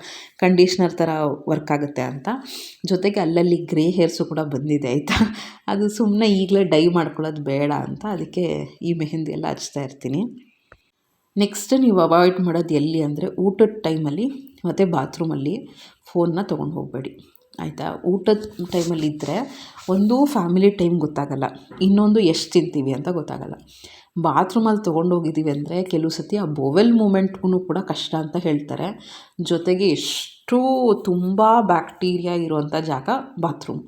ಕಂಡೀಷ್ನರ್ ಥರ ವರ್ಕ್ ಆಗುತ್ತೆ ಅಂತ. ಜೊತೆಗೆ ಅಲ್ಲಲ್ಲಿ ಗ್ರೇ ಹೇರ್ಸು ಕೂಡ ಬಂದಿದೆ, ಆಯಿತಾ. ಅದು ಸುಮ್ಮನೆ ಈಗಲೇ ಡೈ ಮಾಡ್ಕೊಳ್ಳೋದು ಬೇಡ ಅಂತ ಅದಕ್ಕೆ ಈ ಮೆಹಂದಿ ಎಲ್ಲ ಹಚ್ತಾ ಇರ್ತೀನಿ. ನೆಕ್ಸ್ಟ್, ನೀವು ಅವಾಯ್ಡ್ ಮಾಡೋದು ಎಲ್ಲಿ ಅಂದರೆ, ಊಟದ ಟೈಮಲ್ಲಿ ಮತ್ತು ಬಾತ್ರೂಮಲ್ಲಿ ಫೋನ್ನ ತೊಗೊಂಡು ಹೋಗಬೇಡಿ, ಆಯಿತಾ. ಊಟದ ಟೈಮಲ್ಲಿ ಇದ್ದರೆ ಒಂದು ಫ್ಯಾಮಿಲಿ ಟೈಮ್ ಗೊತ್ತಾಗಲ್ಲ, ಇನ್ನೊಂದು ಎಷ್ಟು ತಿಂತೀವಿ ಅಂತ ಗೊತ್ತಾಗಲ್ಲ. ಬಾತ್ರೂಮಲ್ಲಿ ತೊಗೊಂಡೋಗಿದ್ದೀವಿ ಅಂದರೆ ಕೆಲವು ಸತಿ ಆ ಬೋವೆಲ್ ಮೂಮೆಂಟ್ಗೂ ಕೂಡ ಕಷ್ಟ ಅಂತ ಹೇಳ್ತಾರೆ. ಜೊತೆಗೆ ತುಂಬ ಬ್ಯಾಕ್ಟೀರಿಯಾ ಇರುವಂಥ ಜಾಗ ಬಾತ್ರೂಮ್.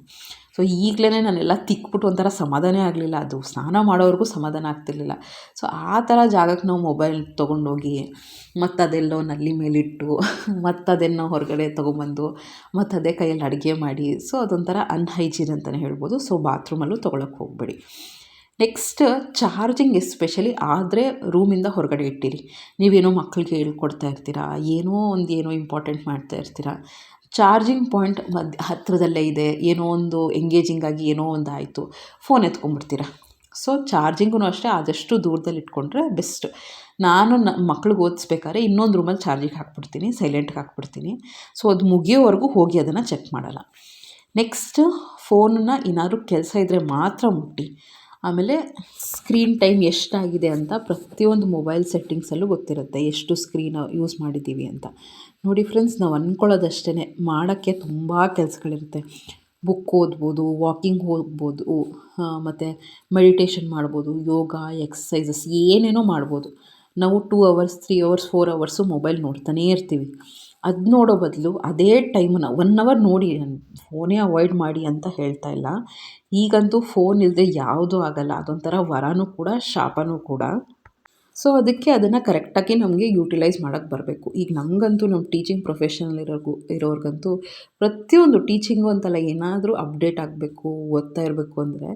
ಸೊ ಈಗಲೇ ನಾನೆಲ್ಲ ತಿಕ್ಬಿಟ್ಟು ಒಂಥರ ಸಮಾಧಾನ ಆಗಲಿಲ್ಲ, ಅದು ಸ್ನಾನ ಮಾಡೋವರೆಗೂ ಸಮಾಧಾನ ಆಗ್ತಿರ್ಲಿಲ್ಲ. ಸೊ ಆ ಥರ ಜಾಗಕ್ಕೆ ನಾವು ಮೊಬೈಲ್ ತೊಗೊಂಡೋಗಿ ಮತ್ತು ಅದೆಲ್ಲೋ ನಲ್ಲಿ ಮೇಲಿಟ್ಟು ಮತ್ತು ಅದನ್ನು ಹೊರಗಡೆ ತೊಗೊಂಬಂದು ಮತ್ತು ಅದೇ ಕೈಯಲ್ಲಿ ಅಡುಗೆ ಮಾಡಿ, ಸೊ ಅದೊಂಥರ ಅನ್ಹೈಜೀನ್ ಅಂತಲೇ ಹೇಳ್ಬೋದು. ಸೊ ಬಾತ್ರೂಮಲ್ಲೂ ತೊಗೊಳಕ್ಕೆ ಹೋಗಬೇಡಿ. ನೆಕ್ಸ್ಟ್, ಚಾರ್ಜಿಂಗ್ ಎಸ್ಪೆಷಲಿ ಆದರೆ ರೂಮಿಂದ ಹೊರಗಡೆ ಇಟ್ಟಿರಿ. ನೀವೇನೋ ಮಕ್ಕಳಿಗೆ ಹೇಳ್ಕೊಡ್ತಾ ಇರ್ತೀರಾ, ಏನೋ ಇಂಪಾರ್ಟೆಂಟ್ ಮಾಡ್ತಾ ಇರ್ತೀರಾ, ಚಾರ್ಜಿಂಗ್ ಪಾಯಿಂಟ್ ಹತ್ತಿರದಲ್ಲೇ ಇದೆ, ಏನೋ ಒಂದು ಎಂಗೇಜಿಂಗ್ ಆಗಿ ಏನೋ ಒಂದು ಆಯಿತು, ಫೋನ್ ಎತ್ಕೊಂಡ್ಬಿಡ್ತೀರ. ಸೊ ಚಾರ್ಜಿಂಗೂ ಅಷ್ಟೇ ಆದಷ್ಟು ದೂರದಲ್ಲಿ ಇಟ್ಕೊಂಡ್ರೆ ಬೆಸ್ಟ್. ನಾನು ಮಕ್ಳಿಗೆ ಓದಿಸ್ಬೇಕಾದ್ರೆ ಇನ್ನೊಂದು ರೂಮಲ್ಲಿ ಚಾರ್ಜಿಗೆ ಹಾಕ್ಬಿಡ್ತೀನಿ, ಸೈಲೆಂಟ್ಗೆ ಹಾಕ್ಬಿಡ್ತೀನಿ. ಸೊ ಅದು ಮುಗಿಯೋವರೆಗೂ ಹೋಗಿ ಅದನ್ನು ಚೆಕ್ ಮಾಡಲ್ಲ. ನೆಕ್ಸ್ಟ್, ಫೋನನ್ನು ಏನಾದರೂ ಕೆಲಸ ಇದ್ದರೆ ಮಾತ್ರ ಮುಟ್ಟಿ. ಆಮೇಲೆ ಸ್ಕ್ರೀನ್ ಟೈಮ್ ಎಷ್ಟಾಗಿದೆ ಅಂತ ಪ್ರತಿಯೊಂದು ಮೊಬೈಲ್ ಸೆಟ್ಟಿಂಗ್ಸಲ್ಲೂ ಗೊತ್ತಿರುತ್ತೆ, ಎಷ್ಟು ಸ್ಕ್ರೀನ್ ಯೂಸ್ ಮಾಡಿದ್ದೀವಿ ಅಂತ. ನೋಡಿ ಫ್ರೆಂಡ್ಸ್, ನಾವು ಅಂದ್ಕೊಳ್ಳೋದಷ್ಟೇ, ಮಾಡೋಕ್ಕೆ ತುಂಬ ಕೆಲಸಗಳಿರುತ್ತೆ. ಬುಕ್ ಓದ್ಬೋದು, ವಾಕಿಂಗ್ ಹೋಗ್ಬೋದು, ಮತ್ತು ಮೆಡಿಟೇಷನ್ ಮಾಡ್ಬೋದು, ಯೋಗ, ಎಕ್ಸಸೈಸಸ್ ಏನೇನೋ ಮಾಡ್ಬೋದು. ನಾವು 2 ಅವರ್ಸ್, 3 ಅವರ್ಸ್, 4 ಅವರ್ಸು ಮೊಬೈಲ್ ನೋಡ್ತಾನೇ ಇರ್ತೀವಿ. ಅದು ನೋಡೋ ಬದಲು ಅದೇ ಟೈಮನ್ನ 1 ಅವರ್ ನೋಡಿ, ನಾನು ಫೋನೇ ಅವಾಯ್ಡ್ ಮಾಡಿ ಅಂತ ಹೇಳ್ತಾ ಇಲ್ಲ. ಈಗಂತೂ ಫೋನ್ ಇಲ್ಲದೆ ಯಾವುದೂ ಆಗಲ್ಲ. ಅದೊಂಥರ ವರನೂ ಕೂಡ, ಶಾಪನೂ ಕೂಡ. ಸೊ ಅದಕ್ಕೆ ಅದನ್ನು ಕರೆಕ್ಟಾಗಿ ನಮಗೆ ಯೂಟಿಲೈಸ್ ಮಾಡೋಕ್ಕೆ ಬರಬೇಕು. ಈಗ ನಮಗಂತೂ ನಮ್ಮ ಟೀಚಿಂಗ್ ಪ್ರೊಫೆಷನಲ್ ಇರೋರ್ಗಂತೂ ಪ್ರತಿಯೊಂದು ಟೀಚಿಂಗು ಅಂತಲ್ಲ, ಏನಾದರೂ ಅಪ್ಡೇಟ್ ಆಗಬೇಕು, ಓದ್ತಾ ಇರಬೇಕು ಅಂದರೆ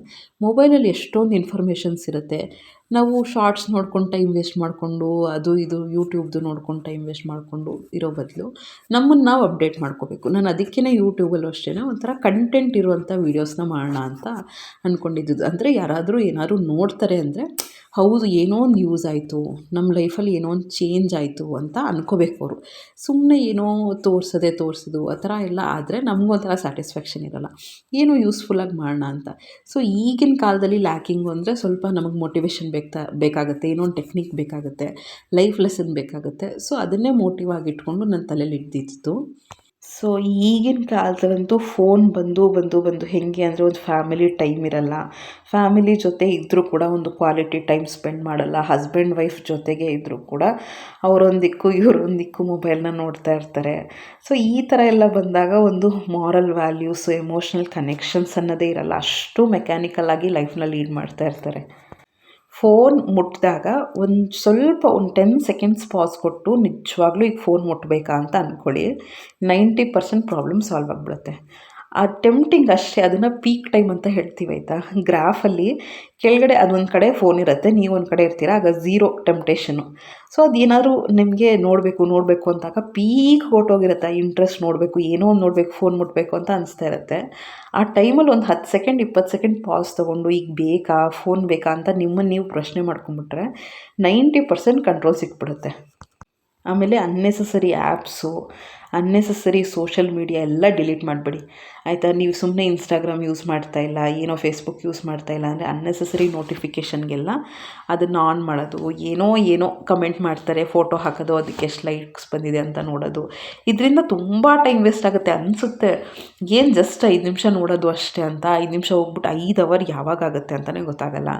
ಮೊಬೈಲಲ್ಲಿ ಎಷ್ಟೊಂದು ಇನ್ಫಾರ್ಮೇಷನ್ಸ್ ಇರುತ್ತೆ. ನಾವು ಶಾರ್ಟ್ಸ್ ನೋಡ್ಕೊಂಡು ಟೈಮ್ ವೇಸ್ಟ್ ಮಾಡಿಕೊಂಡು, ಅದು ಇದು ಯೂಟ್ಯೂಬ್ದು ನೋಡ್ಕೊಂಡು ಟೈಮ್ ವೇಸ್ಟ್ ಮಾಡಿಕೊಂಡು ಇರೋ ಬದಲು ನಮ್ಮನ್ನು ನಾವು ಅಪ್ಡೇಟ್ ಮಾಡ್ಕೋಬೇಕು. ನಾನು ಅದಕ್ಕೇ ಯೂಟ್ಯೂಬಲ್ಲೂ ಅಷ್ಟೇ ಒಂಥರ ಕಂಟೆಂಟ್ ಇರುವಂಥ ವೀಡಿಯೋಸ್ನ ಮಾಡೋಣ ಅಂತ ಅಂದ್ಕೊಂಡಿದ್ದು. ಅಂದರೆ ಯಾರಾದರೂ ಏನಾದ್ರು ನೋಡ್ತಾರೆ ಅಂದರೆ ಹೌದು, ಏನೋ ಒಂದು ಯೂಸ್ ಆಯಿತು, ನಮ್ಮ ಲೈಫಲ್ಲಿ ಏನೋ ಒಂದು ಚೇಂಜ್ ಆಯಿತು ಅಂತ ಅಂದ್ಕೋಬೇಕು ಅವರು. ಸುಮ್ಮನೆ ಏನೋ ತೋರಿಸೋದು ಆ ಥರ ಎಲ್ಲ ಆದರೆ ನಮಗೊಂಥರ ಸ್ಯಾಟಿಸ್ಫ್ಯಾಕ್ಷನ್ ಇರೋಲ್ಲ. ಏನೋ ಯೂಸ್ಫುಲ್ಲಾಗಿ ಮಾಡೋಣ ಅಂತ. ಸೊ ಈಗಿನ ಕಾಲದಲ್ಲಿ ಲ್ಯಾಕಿಂಗು ಅಂದರೆ ಸ್ವಲ್ಪ ನಮಗೆ ಮೋಟಿವೇಶನ್ ಬೇಕಾಗುತ್ತೆ, ಏನೋ ಒಂದು ಟೆಕ್ನಿಕ್ ಬೇಕಾಗುತ್ತೆ, ಲೈಫ್ ಲೆಸನ್ ಬೇಕಾಗುತ್ತೆ. ಸೊ ಅದನ್ನೇ ಮೋಟಿವ್ ಆಗಿಟ್ಕೊಂಡು ನನ್ನ ತಲೆಯಲ್ಲಿ ಇದ್ದಿತ್ತು. ಸೊ ಈಗಿನ ಕಾಲದಲ್ಲಂತೂ ಫೋನ್ ಬಂದು ಹೇಗೆ ಅಂದರೆ ಒಂದು ಫ್ಯಾಮಿಲಿ ಟೈಮ್ ಇರಲ್ಲ. ಫ್ಯಾಮಿಲಿ ಜೊತೆ ಇದ್ದರೂ ಕೂಡ ಒಂದು ಕ್ವಾಲಿಟಿ ಟೈಮ್ ಸ್ಪೆಂಡ್ ಮಾಡಲ್ಲ. ಹಸ್ಬೆಂಡ್ ವೈಫ್ ಜೊತೆಗೆ ಇದ್ದರೂ ಕೂಡ ಅವರೊಂದಿಕ್ಕು ಇವರೊಂದಿಕ್ಕು ಮೊಬೈಲ್ನ ನೋಡ್ತಾ ಇರ್ತಾರೆ. ಸೊ ಈ ಥರ ಎಲ್ಲ ಬಂದಾಗ ಒಂದು ಮಾರಲ್ ವ್ಯಾಲ್ಯೂಸು, ಎಮೋಷ್ನಲ್ ಕನೆಕ್ಷನ್ಸ್ ಅನ್ನೋದೇ ಇರಲ್ಲ. ಅಷ್ಟು ಮೆಕ್ಯಾನಿಕಲ್ ಆಗಿ ಲೈಫ್ನ ಲೀಡ್ ಮಾಡ್ತಾ ಇರ್ತಾರೆ. ಫೋನ್ ಮುಟ್ಟಿದಾಗ ಒಂದು 10 ಸೆಕೆಂಡ್ಸ್ ಪಾಸ್ ಕೊಟ್ಟು ನಿಜವಾಗ್ಲೂ ಈಗ ಫೋನ್ ಮುಟ್ಟಬೇಕಾ ಅಂತ ಅಂದ್ಕೊಳ್ಳಿ, 90% ಪ್ರಾಬ್ಲಮ್ ಸಾಲ್ವ್ ಆಗಿಬಿಡುತ್ತೆ. ಆ ಟೆಂಪ್ಟಿಂಗ್ ಅಷ್ಟೇ, ಅದನ್ನು ಪೀಕ್ ಟೈಮ್ ಅಂತ ಹೇಳ್ತೀವಿ ಆಯಿತಾ. ಗ್ರಾಫಲ್ಲಿ ಕೆಳಗಡೆ ಅದೊಂದು ಕಡೆ ಫೋನ್ ಇರುತ್ತೆ, ನೀವೊಂದು ಕಡೆ ಇರ್ತೀರ, ಆಗ ಝೀರೋ ಟೆಂಪ್ಟೇಷನು. ಸೊ ಅದೇನಾದರೂ ನಿಮಗೆ ನೋಡಬೇಕು ಅಂತಾಗ ಪೀಕ್ ಹೊರ್ಟೋಗಿರುತ್ತೆ. ಇಂಟ್ರೆಸ್ಟ್ ನೋಡಬೇಕು, ಏನೋ ಒಂದು ನೋಡಬೇಕು, ಫೋನ್ ಮುಟ್ಟಬೇಕು ಅಂತ ಅನಿಸ್ತಾ ಇರುತ್ತೆ. ಆ ಟೈಮಲ್ಲಿ ಒಂದು 10 ಸೆಕೆಂಡ್ 20 ಸೆಕೆಂಡ್ ಪಾಸ್ ತೊಗೊಂಡು ಈಗ ಬೇಕಾ, ಫೋನ್ ಬೇಕಾ ಅಂತ ನಿಮ್ಮನ್ನು ನೀವು ಪ್ರಶ್ನೆ ಮಾಡ್ಕೊಂಬಿಟ್ರೆ 90% ಕಂಟ್ರೋಲ್ ಸಿಕ್ಬಿಡುತ್ತೆ. ಆಮೇಲೆ unnecessary apps, unnecessary social media ಎಲ್ಲ ಡಿಲೀಟ್ ಮಾಡಿಬಿಡಿ ಆಯಿತಾ. ನೀವು ಸುಮ್ಮನೆ ಇನ್ಸ್ಟಾಗ್ರಾಮ್ ಯೂಸ್ ಮಾಡ್ತಾಯಿಲ್ಲ, ಏನೋ ಫೇಸ್ಬುಕ್ ಯೂಸ್ ಮಾಡ್ತಾಯಿಲ್ಲ ಅಂದರೆ ಅನ್ನೆಸೆಸರಿ ನೋಟಿಫಿಕೇಷನ್ಗೆಲ್ಲ ಅದನ್ನು ಆನ್ ಮಾಡೋದು. ಏನೋ ಕಮೆಂಟ್ ಮಾಡ್ತಾರೆ, ಫೋಟೋ ಹಾಕೋದು, ಅದಕ್ಕೆ ಎಷ್ಟು ಲೈಕ್ಸ್ ಬಂದಿದೆ ಅಂತ ನೋಡೋದು. ಇದರಿಂದ ತುಂಬ ಟೈಮ್ ವೇಸ್ಟ್ ಆಗುತ್ತೆ. ಅನಿಸುತ್ತೆ ಏನು ಜಸ್ಟ್ 5 ನಿಮಿಷ ನೋಡೋದು ಅಷ್ಟೇ ಅಂತ. 5 ನಿಮಿಷ ಹೋಗ್ಬಿಟ್ಟು 5 ಅವರ್ ಯಾವಾಗ ಆಗುತ್ತೆ ಅಂತಲೇ ಗೊತ್ತಾಗಲ್ಲ.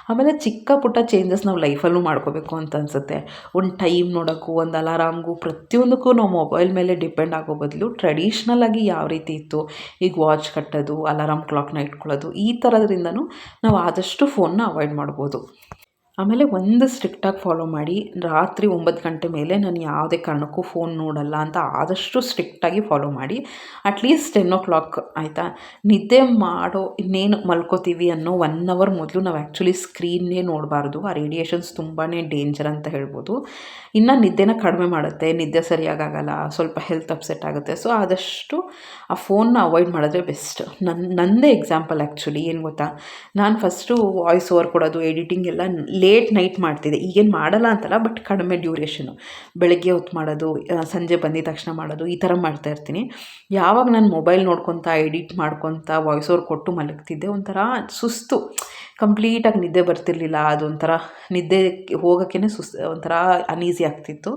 ಆಮೇಲೆ ಚಿಕ್ಕ ಪುಟ್ಟ ಚೇಂಜಸ್ ನಾವು ಲೈಫಲ್ಲೂ ಮಾಡ್ಕೋಬೇಕು ಅಂತ ಅನಿಸುತ್ತೆ. ಒಂದು ಟೈಮ್ ನೋಡೋಕ್ಕೂ, ಒಂದು ಅಲಾರಾಮ್ಗೂ, ಪ್ರತಿಯೊಂದಕ್ಕೂ ನಾವು ಮೊಬೈಲ್ ಮೇಲೆ ಡಿಪೆಂಡ್ ಆಗೋ ಬದಲು ಟ್ರೆಡಿಷ್ನಲ್ ಆಗಿ ಯಾವ ರೀತಿ ಇತ್ತು, ಈಗ ವಾಚ್ ಕಟ್ಟೋದು, ಅಲಾರಾಮ್ ಕ್ಲಾಕ್ನ ಇಟ್ಕೊಳ್ಳೋದು, ಈ ಥರದ್ರಿಂದನೂ ನಾವು ಆದಷ್ಟು ಫೋನ್ನ ಅವಾಯ್ಡ್ ಮಾಡ್ಬೋದು. ಆಮೇಲೆ ಒಂದು ಸ್ಟ್ರಿಕ್ಟಾಗಿ ಫಾಲೋ ಮಾಡಿ, ರಾತ್ರಿ 9 ಗಂಟೆ ಮೇಲೆ ನಾನು ಯಾವುದೇ ಕಾರಣಕ್ಕೂ ಫೋನ್ ನೋಡಲ್ಲ ಅಂತ ಆದಷ್ಟು ಸ್ಟ್ರಿಕ್ಟಾಗಿ ಫಾಲೋ ಮಾಡಿ. ಅಟ್ಲೀಸ್ಟ್ 10 o'clock ಆಯಿತಾ, ನಿದ್ದೆ ಮಾಡೋ ಇನ್ನೇನು ಮಲ್ಕೋತೀವಿ ಅನ್ನೋ 1 ಅವರ್ ಮೊದಲು ನಾವು ಆ್ಯಕ್ಚುಲಿ ಸ್ಕ್ರೀನ್ನೇ ನೋಡಬಾರ್ದು. ಆ ರೇಡಿಯೇಷನ್ಸ್ ತುಂಬಾ ಡೇಂಜರ್ ಅಂತ ಹೇಳ್ಬೋದು. ಇನ್ನು ನಿದ್ದೆನ ಕಡಿಮೆ ಮಾಡುತ್ತೆ, ನಿದ್ದೆ ಸರಿಯಾಗಲ್ಲ, ಸ್ವಲ್ಪ ಹೆಲ್ತ್ ಅಪ್ಸೆಟ್ ಆಗುತ್ತೆ. ಸೊ ಆದಷ್ಟು ಆ ಫೋನ್ನ ಅವಾಯ್ಡ್ ಮಾಡಿದ್ರೆ ಬೆಸ್ಟ್. ನನ್ನದೇ ಎಕ್ಸಾಂಪಲ್ ಆ್ಯಕ್ಚುಲಿ ಏನು ಗೊತ್ತಾ, ನಾನು ಫಸ್ಟು ವಾಯ್ಸ್ ಓವರ್ ಕೊಡೋದು, ಎಡಿಟಿಂಗ್ ಎಲ್ಲ ಲೇಟ್ ನೈಟ್ ಮಾಡ್ತಿದ್ದೆ. ಈಗೇನು ಮಾಡಲ್ಲ ಅಂತಲ್ಲ, ಬಟ್ ಕಡಿಮೆ ಡ್ಯೂರೇಷನು. ಬೆಳಗ್ಗೆ ಹೊತ್ತು ಮಾಡೋದು, ಸಂಜೆ ಬಂದಿದ ತಕ್ಷಣ ಮಾಡೋದು, ಈ ಥರ ಮಾಡ್ತಾಯಿರ್ತೀನಿ. ಯಾವಾಗ ನಾನು ಮೊಬೈಲ್ ನೋಡ್ಕೊತಾ, ಎಡಿಟ್ ಮಾಡ್ಕೊತಾ, ವಾಯ್ಸ್ ಓವರ್ ಕೊಟ್ಟು ಮಲಗ್ತಿದ್ದೆ, ಒಂಥರ ಸುಸ್ತು, ಕಂಪ್ಲೀಟಾಗಿ ನಿದ್ದೆ ಬರ್ತಿರ್ಲಿಲ್ಲ. ಅದೊಂಥರ ನಿದ್ದೆ ಹೋಗೋಕ್ಕೇ ಒಂಥರ ಅನೀಸಿ ಆಗ್ತಿತ್ತು.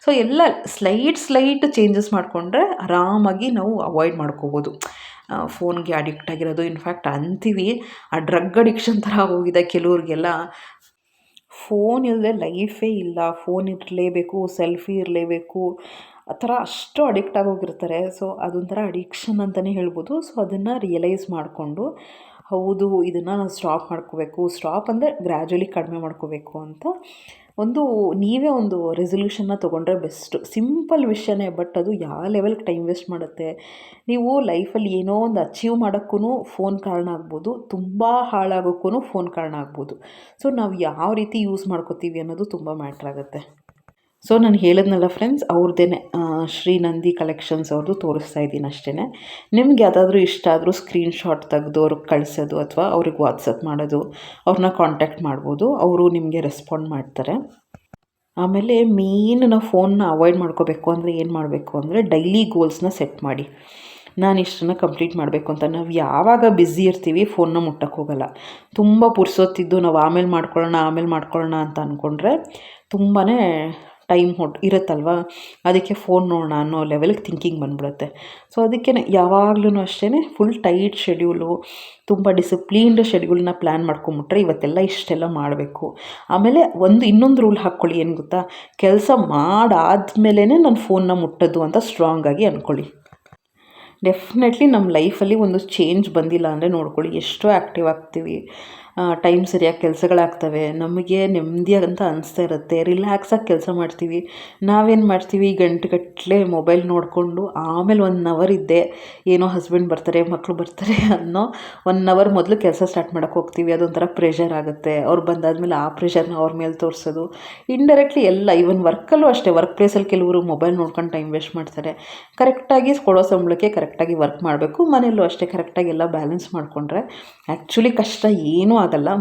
ಸೊ ಎಲ್ಲ ಸ್ಲೈಟ್ ಚೇಂಜಸ್ ಮಾಡಿಕೊಂಡ್ರೆ ಆರಾಮಾಗಿ ನಾವು ಅವಾಯ್ಡ್ ಮಾಡ್ಕೋಬೋದು ಫೋನ್ಗೆ ಅಡಿಕ್ಟ್ ಆಗಿರೋದು. ಇನ್ಫ್ಯಾಕ್ಟ್ ಅಂತೀವಿ, ಆ ಡ್ರಗ್ ಅಡಿಕ್ಷನ್ ಥರ ಹೋಗಿದೆ ಕೆಲವ್ರಿಗೆಲ್ಲ. ಫೋನ್ ಇಲ್ಲದೆ ಲೈಫೇ ಇಲ್ಲ, ಫೋನ್ ಇರಲೇಬೇಕು, ಸೆಲ್ಫಿ ಇರಲೇಬೇಕು, ಆ ಥರ ಅಷ್ಟು ಅಡಿಕ್ಟ್ ಆಗೋಗಿರ್ತಾರೆ. ಸೊ ಅದೊಂಥರ ಅಡಿಕ್ಷನ್ ಅಂತಲೇ ಹೇಳ್ಬೋದು. ಸೊ ಅದನ್ನು ರಿಯಲೈಸ್ ಮಾಡಿಕೊಂಡು ಹೌದು, ಇದನ್ನು ನಾನು ಸ್ಟಾಪ್ ಮಾಡ್ಕೋಬೇಕು, ಸ್ಟಾಪ್ ಅಂದರೆ ಗ್ರ್ಯಾಜುಲಿ ಕಡಿಮೆ ಮಾಡ್ಕೋಬೇಕು ಅಂತ ನೀವೇ ಒಂದು ರೆಸಲ್ಯೂಷನ್ನ ತೊಗೊಂಡ್ರೆ ಬೆಸ್ಟು. ಸಿಂಪಲ್ ವಿಷಯನೇ, ಬಟ್ ಅದು ಯಾವ ಲೆವೆಲ್ಗೆ ಟೈಮ್ ವೇಸ್ಟ್ ಮಾಡುತ್ತೆ. ನೀವು ಲೈಫಲ್ಲಿ ಏನೋ ಒಂದು ಅಚೀವ್ ಮಾಡೋಕ್ಕೂ ಫೋನ್ ಕಾರಣ ಆಗ್ಬೋದು, ತುಂಬ ಹಾಳಾಗೋಕ್ಕೂ ಫೋನ್ ಕಾರಣ ಆಗ್ಬೋದು. ಸೊ ನಾವು ಯಾವ ರೀತಿ ಯೂಸ್ ಮಾಡ್ಕೋತೀವಿ ಅನ್ನೋದು ತುಂಬ ಮ್ಯಾಟ್ರ್ ಆಗುತ್ತೆ. ಸೊ ನಾನು ಹೇಳಿದ್ನಲ್ಲ ಫ್ರೆಂಡ್ಸ್, ಅವ್ರದ್ದೇ ಶ್ರೀ ನಂದಿ ಕಲೆಕ್ಷನ್ಸ್ ಅವ್ರದ್ದು ತೋರಿಸ್ತಾ ಇದ್ದೀನಿ ಅಷ್ಟೇ. ನಿಮ್ಗೆ ಯಾವುದಾದ್ರೂ ಇಷ್ಟ ಆದರೂ ಸ್ಕ್ರೀನ್ಶಾಟ್ ತೆಗೆದು ಅವ್ರಿಗೆ ಕಳಿಸೋದು, ಅಥವಾ ಅವ್ರಿಗೆ ವಾಟ್ಸಪ್ ಮಾಡೋದು, ಅವ್ರನ್ನ ಕಾಂಟ್ಯಾಕ್ಟ್ ಮಾಡ್ಬೋದು, ಅವರು ನಿಮಗೆ ರೆಸ್ಪಾಂಡ್ ಮಾಡ್ತಾರೆ. ಆಮೇಲೆ ಮೇನ್ ನಾವು ಫೋನ್ನ ಅವಾಯ್ಡ್ ಮಾಡ್ಕೋಬೇಕು ಅಂದರೆ ಏನು ಮಾಡಬೇಕು ಅಂದರೆ, ಡೈಲಿ ಗೋಲ್ಸ್ನ ಸೆಟ್ ಮಾಡಿ. ನಾನು ಇಷ್ಟನ್ನು ಕಂಪ್ಲೀಟ್ ಮಾಡಬೇಕು ಅಂತ. ನಾವು ಯಾವಾಗ ಬ್ಯುಸಿ ಇರ್ತೀವಿ ಫೋನ್ನ ಮುಟ್ಟಕ್ಕೆ ಹೋಗಲ್ಲ. ತುಂಬ ಪುರ್ಸೊತ್ತಿದ್ದು ನಾವು ಆಮೇಲೆ ಮಾಡ್ಕೊಳ್ಳೋಣ ಅಂತ ಅಂದ್ಕೊಂಡ್ರೆ ತುಂಬಾ ಟೈಮ್ ಇರುತ್ತಲ್ವ, ಅದಕ್ಕೆ ಫೋನ್ ನೋಡೋಣ ಅನ್ನೋ ಲೆವೆಲ್ಗೆ ಥಿಂಕಿಂಗ್ ಬಂದ್ಬಿಡುತ್ತೆ. ಸೊ ಅದಕ್ಕೆ ಯಾವಾಗ್ಲೂ ಅಷ್ಟೇ ಫುಲ್ ಟೈಟ್ ಶೆಡ್ಯೂಲು, ತುಂಬ ಡಿಸಿಪ್ಲೀನ್ಡ್ ಶೆಡ್ಯೂಲ್ನ ಪ್ಲ್ಯಾನ್ ಮಾಡ್ಕೊಂಬಿಟ್ರೆ ಇವತ್ತೆಲ್ಲ ಇಷ್ಟೆಲ್ಲ ಮಾಡಬೇಕು. ಆಮೇಲೆ ಇನ್ನೊಂದು ರೂಲ್ ಹಾಕ್ಕೊಳ್ಳಿ, ಏನು ಗೊತ್ತಾ, ಕೆಲಸ ಮಾಡಾದ್ಮೇಲೆ ನಾನು ಫೋನ್ನ ಮುಟ್ಟೋದು ಅಂತ ಸ್ಟ್ರಾಂಗಾಗಿ ಅಂದ್ಕೊಳ್ಳಿ. ಡೆಫಿನೆಟ್ಲಿ ನಮ್ಮ ಲೈಫಲ್ಲಿ ಒಂದು ಚೇಂಜ್ ಬಂದಿಲ್ಲ ಅಂದರೆ ನೋಡ್ಕೊಳ್ಳಿ, ಎಷ್ಟೋ ಆ್ಯಕ್ಟಿವ್ ಆಗ್ತೀವಿ, ಟೈಮ್ ಸರಿಯಾಗಿ ಕೆಲಸಗಳಾಗ್ತವೆ, ನಮಗೆ ನೆಮ್ಮದಿ ಅಂತ ಅನಿಸ್ತಾ ಇರುತ್ತೆ, ರಿಲ್ಯಾಕ್ಸಾಗಿ ಕೆಲಸ ಮಾಡ್ತೀವಿ. ನಾವೇನು ಮಾಡ್ತೀವಿ, ಗಂಟೆಗಟ್ಟಲೆ ಮೊಬೈಲ್ ನೋಡಿಕೊಂಡು ಆಮೇಲೆ 1 ಅವರ್ ಇದ್ದೆ, ಏನೋ ಹಸ್ಬೆಂಡ್ ಬರ್ತಾರೆ, ಮಕ್ಕಳು ಬರ್ತಾರೆ ಅನ್ನೋ 1 ಅವರ್ ಮೊದಲು ಕೆಲಸ ಸ್ಟಾರ್ಟ್ ಮಾಡೋಕ್ಕೆ ಹೋಗ್ತೀವಿ. ಅದೊಂಥರ ಪ್ರೆಷರ್ ಆಗುತ್ತೆ. ಅವ್ರು ಬಂದಾದಮೇಲೆ ಆ ಪ್ರೆಷರ್ನ ಅವ್ರ ಮೇಲೆ ತೋರಿಸೋದು, ಇಂಡೈರೆಕ್ಟ್ಲಿ ಎಲ್ಲ ಈವನ್ ವರ್ಕಲ್ಲೂ ಅಷ್ಟೇ, ವರ್ಕ್ ಪ್ಲೇಸಲ್ಲಿ ಕೆಲವರು ಮೊಬೈಲ್ ನೋಡ್ಕೊಂಡು ಟೈಮ್ ವೇಸ್ಟ್ ಮಾಡ್ತಾರೆ. ಕರೆಕ್ಟಾಗಿ ಕೊಡೋ ಸಂಬಳಕ್ಕೆ ಕರೆಕ್ಟಾಗಿ ವರ್ಕ್ ಮಾಡಬೇಕು, ಮನೆಯಲ್ಲೂ ಅಷ್ಟೇ ಕರೆಕ್ಟಾಗಿ ಎಲ್ಲ ಬ್ಯಾಲೆನ್ಸ್ ಮಾಡಿಕೊಂಡ್ರೆ ಆ್ಯಕ್ಚುಲಿ ಕಷ್ಟ ಏನೂ ಆಗಲ್ಲ.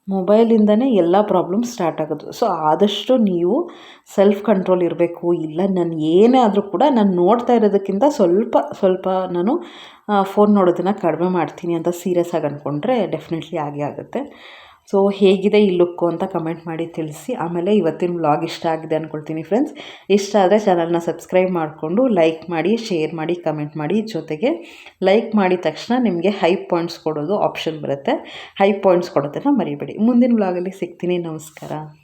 ಮೊಬೈಲಿಂದನೇ ಎಲ್ಲ ಪ್ರಾಬ್ಲಮ್ ಸ್ಟಾರ್ಟ್ ಆಗೋದು. ಸೊ ಆದಷ್ಟು ನೀವು ಸೆಲ್ಫ್ ಕಂಟ್ರೋಲ್ ಇರಬೇಕು. ಇಲ್ಲ ನಾನು ಏನೇ ಆದರೂ ಕೂಡ ನಾನು ನೋಡ್ತಾ ಇರೋದಕ್ಕಿಂತ ಸ್ವಲ್ಪ ನಾನು ಫೋನ್ ನೋಡೋದನ್ನು ಕಡಿಮೆ ಮಾಡ್ತೀನಿ ಅಂತ ಸೀರಿಯಸ್ ಆಗಿ ಅಂದ್ಕೊಂಡ್ರೆ ಡೆಫಿನೆಟ್ಲಿ ಆಗೇ ಆಗುತ್ತೆ. ಸೊ ಹೇಗಿದೆ ಈ ಲುಕ್ಕು ಅಂತ ಕಮೆಂಟ್ ಮಾಡಿ ತಿಳಿಸಿ. ಆಮೇಲೆ ಇವತ್ತಿನ ವ್ಲಾಗ್ ಇಷ್ಟ ಆಗಿದೆ ಅಂದ್ಕೊಳ್ತೀನಿ ಫ್ರೆಂಡ್ಸ್. ಇಷ್ಟ ಆದರೆ ಚಾನಲ್ನ ಸಬ್ಸ್ಕ್ರೈಬ್ ಮಾಡಿಕೊಂಡು ಲೈಕ್ ಮಾಡಿ, ಶೇರ್ ಮಾಡಿ, ಕಮೆಂಟ್ ಮಾಡಿ. ಜೊತೆಗೆ ಲೈಕ್ ಮಾಡಿದ ತಕ್ಷಣ ನಿಮಗೆ ಹೈ ಪಾಯಿಂಟ್ಸ್ ಕೊಡೋದು ಆಪ್ಷನ್ ಬರುತ್ತೆ. ಹೈ ಪಾಯಿಂಟ್ಸ್ ಕೊಡೋದನ್ನು ಮರಿಬೇಡಿ. ಮುಂದಿನ ವ್ಲಾಗಲ್ಲಿ ಸಿಗ್ತೀನಿ. ನಮಸ್ಕಾರ.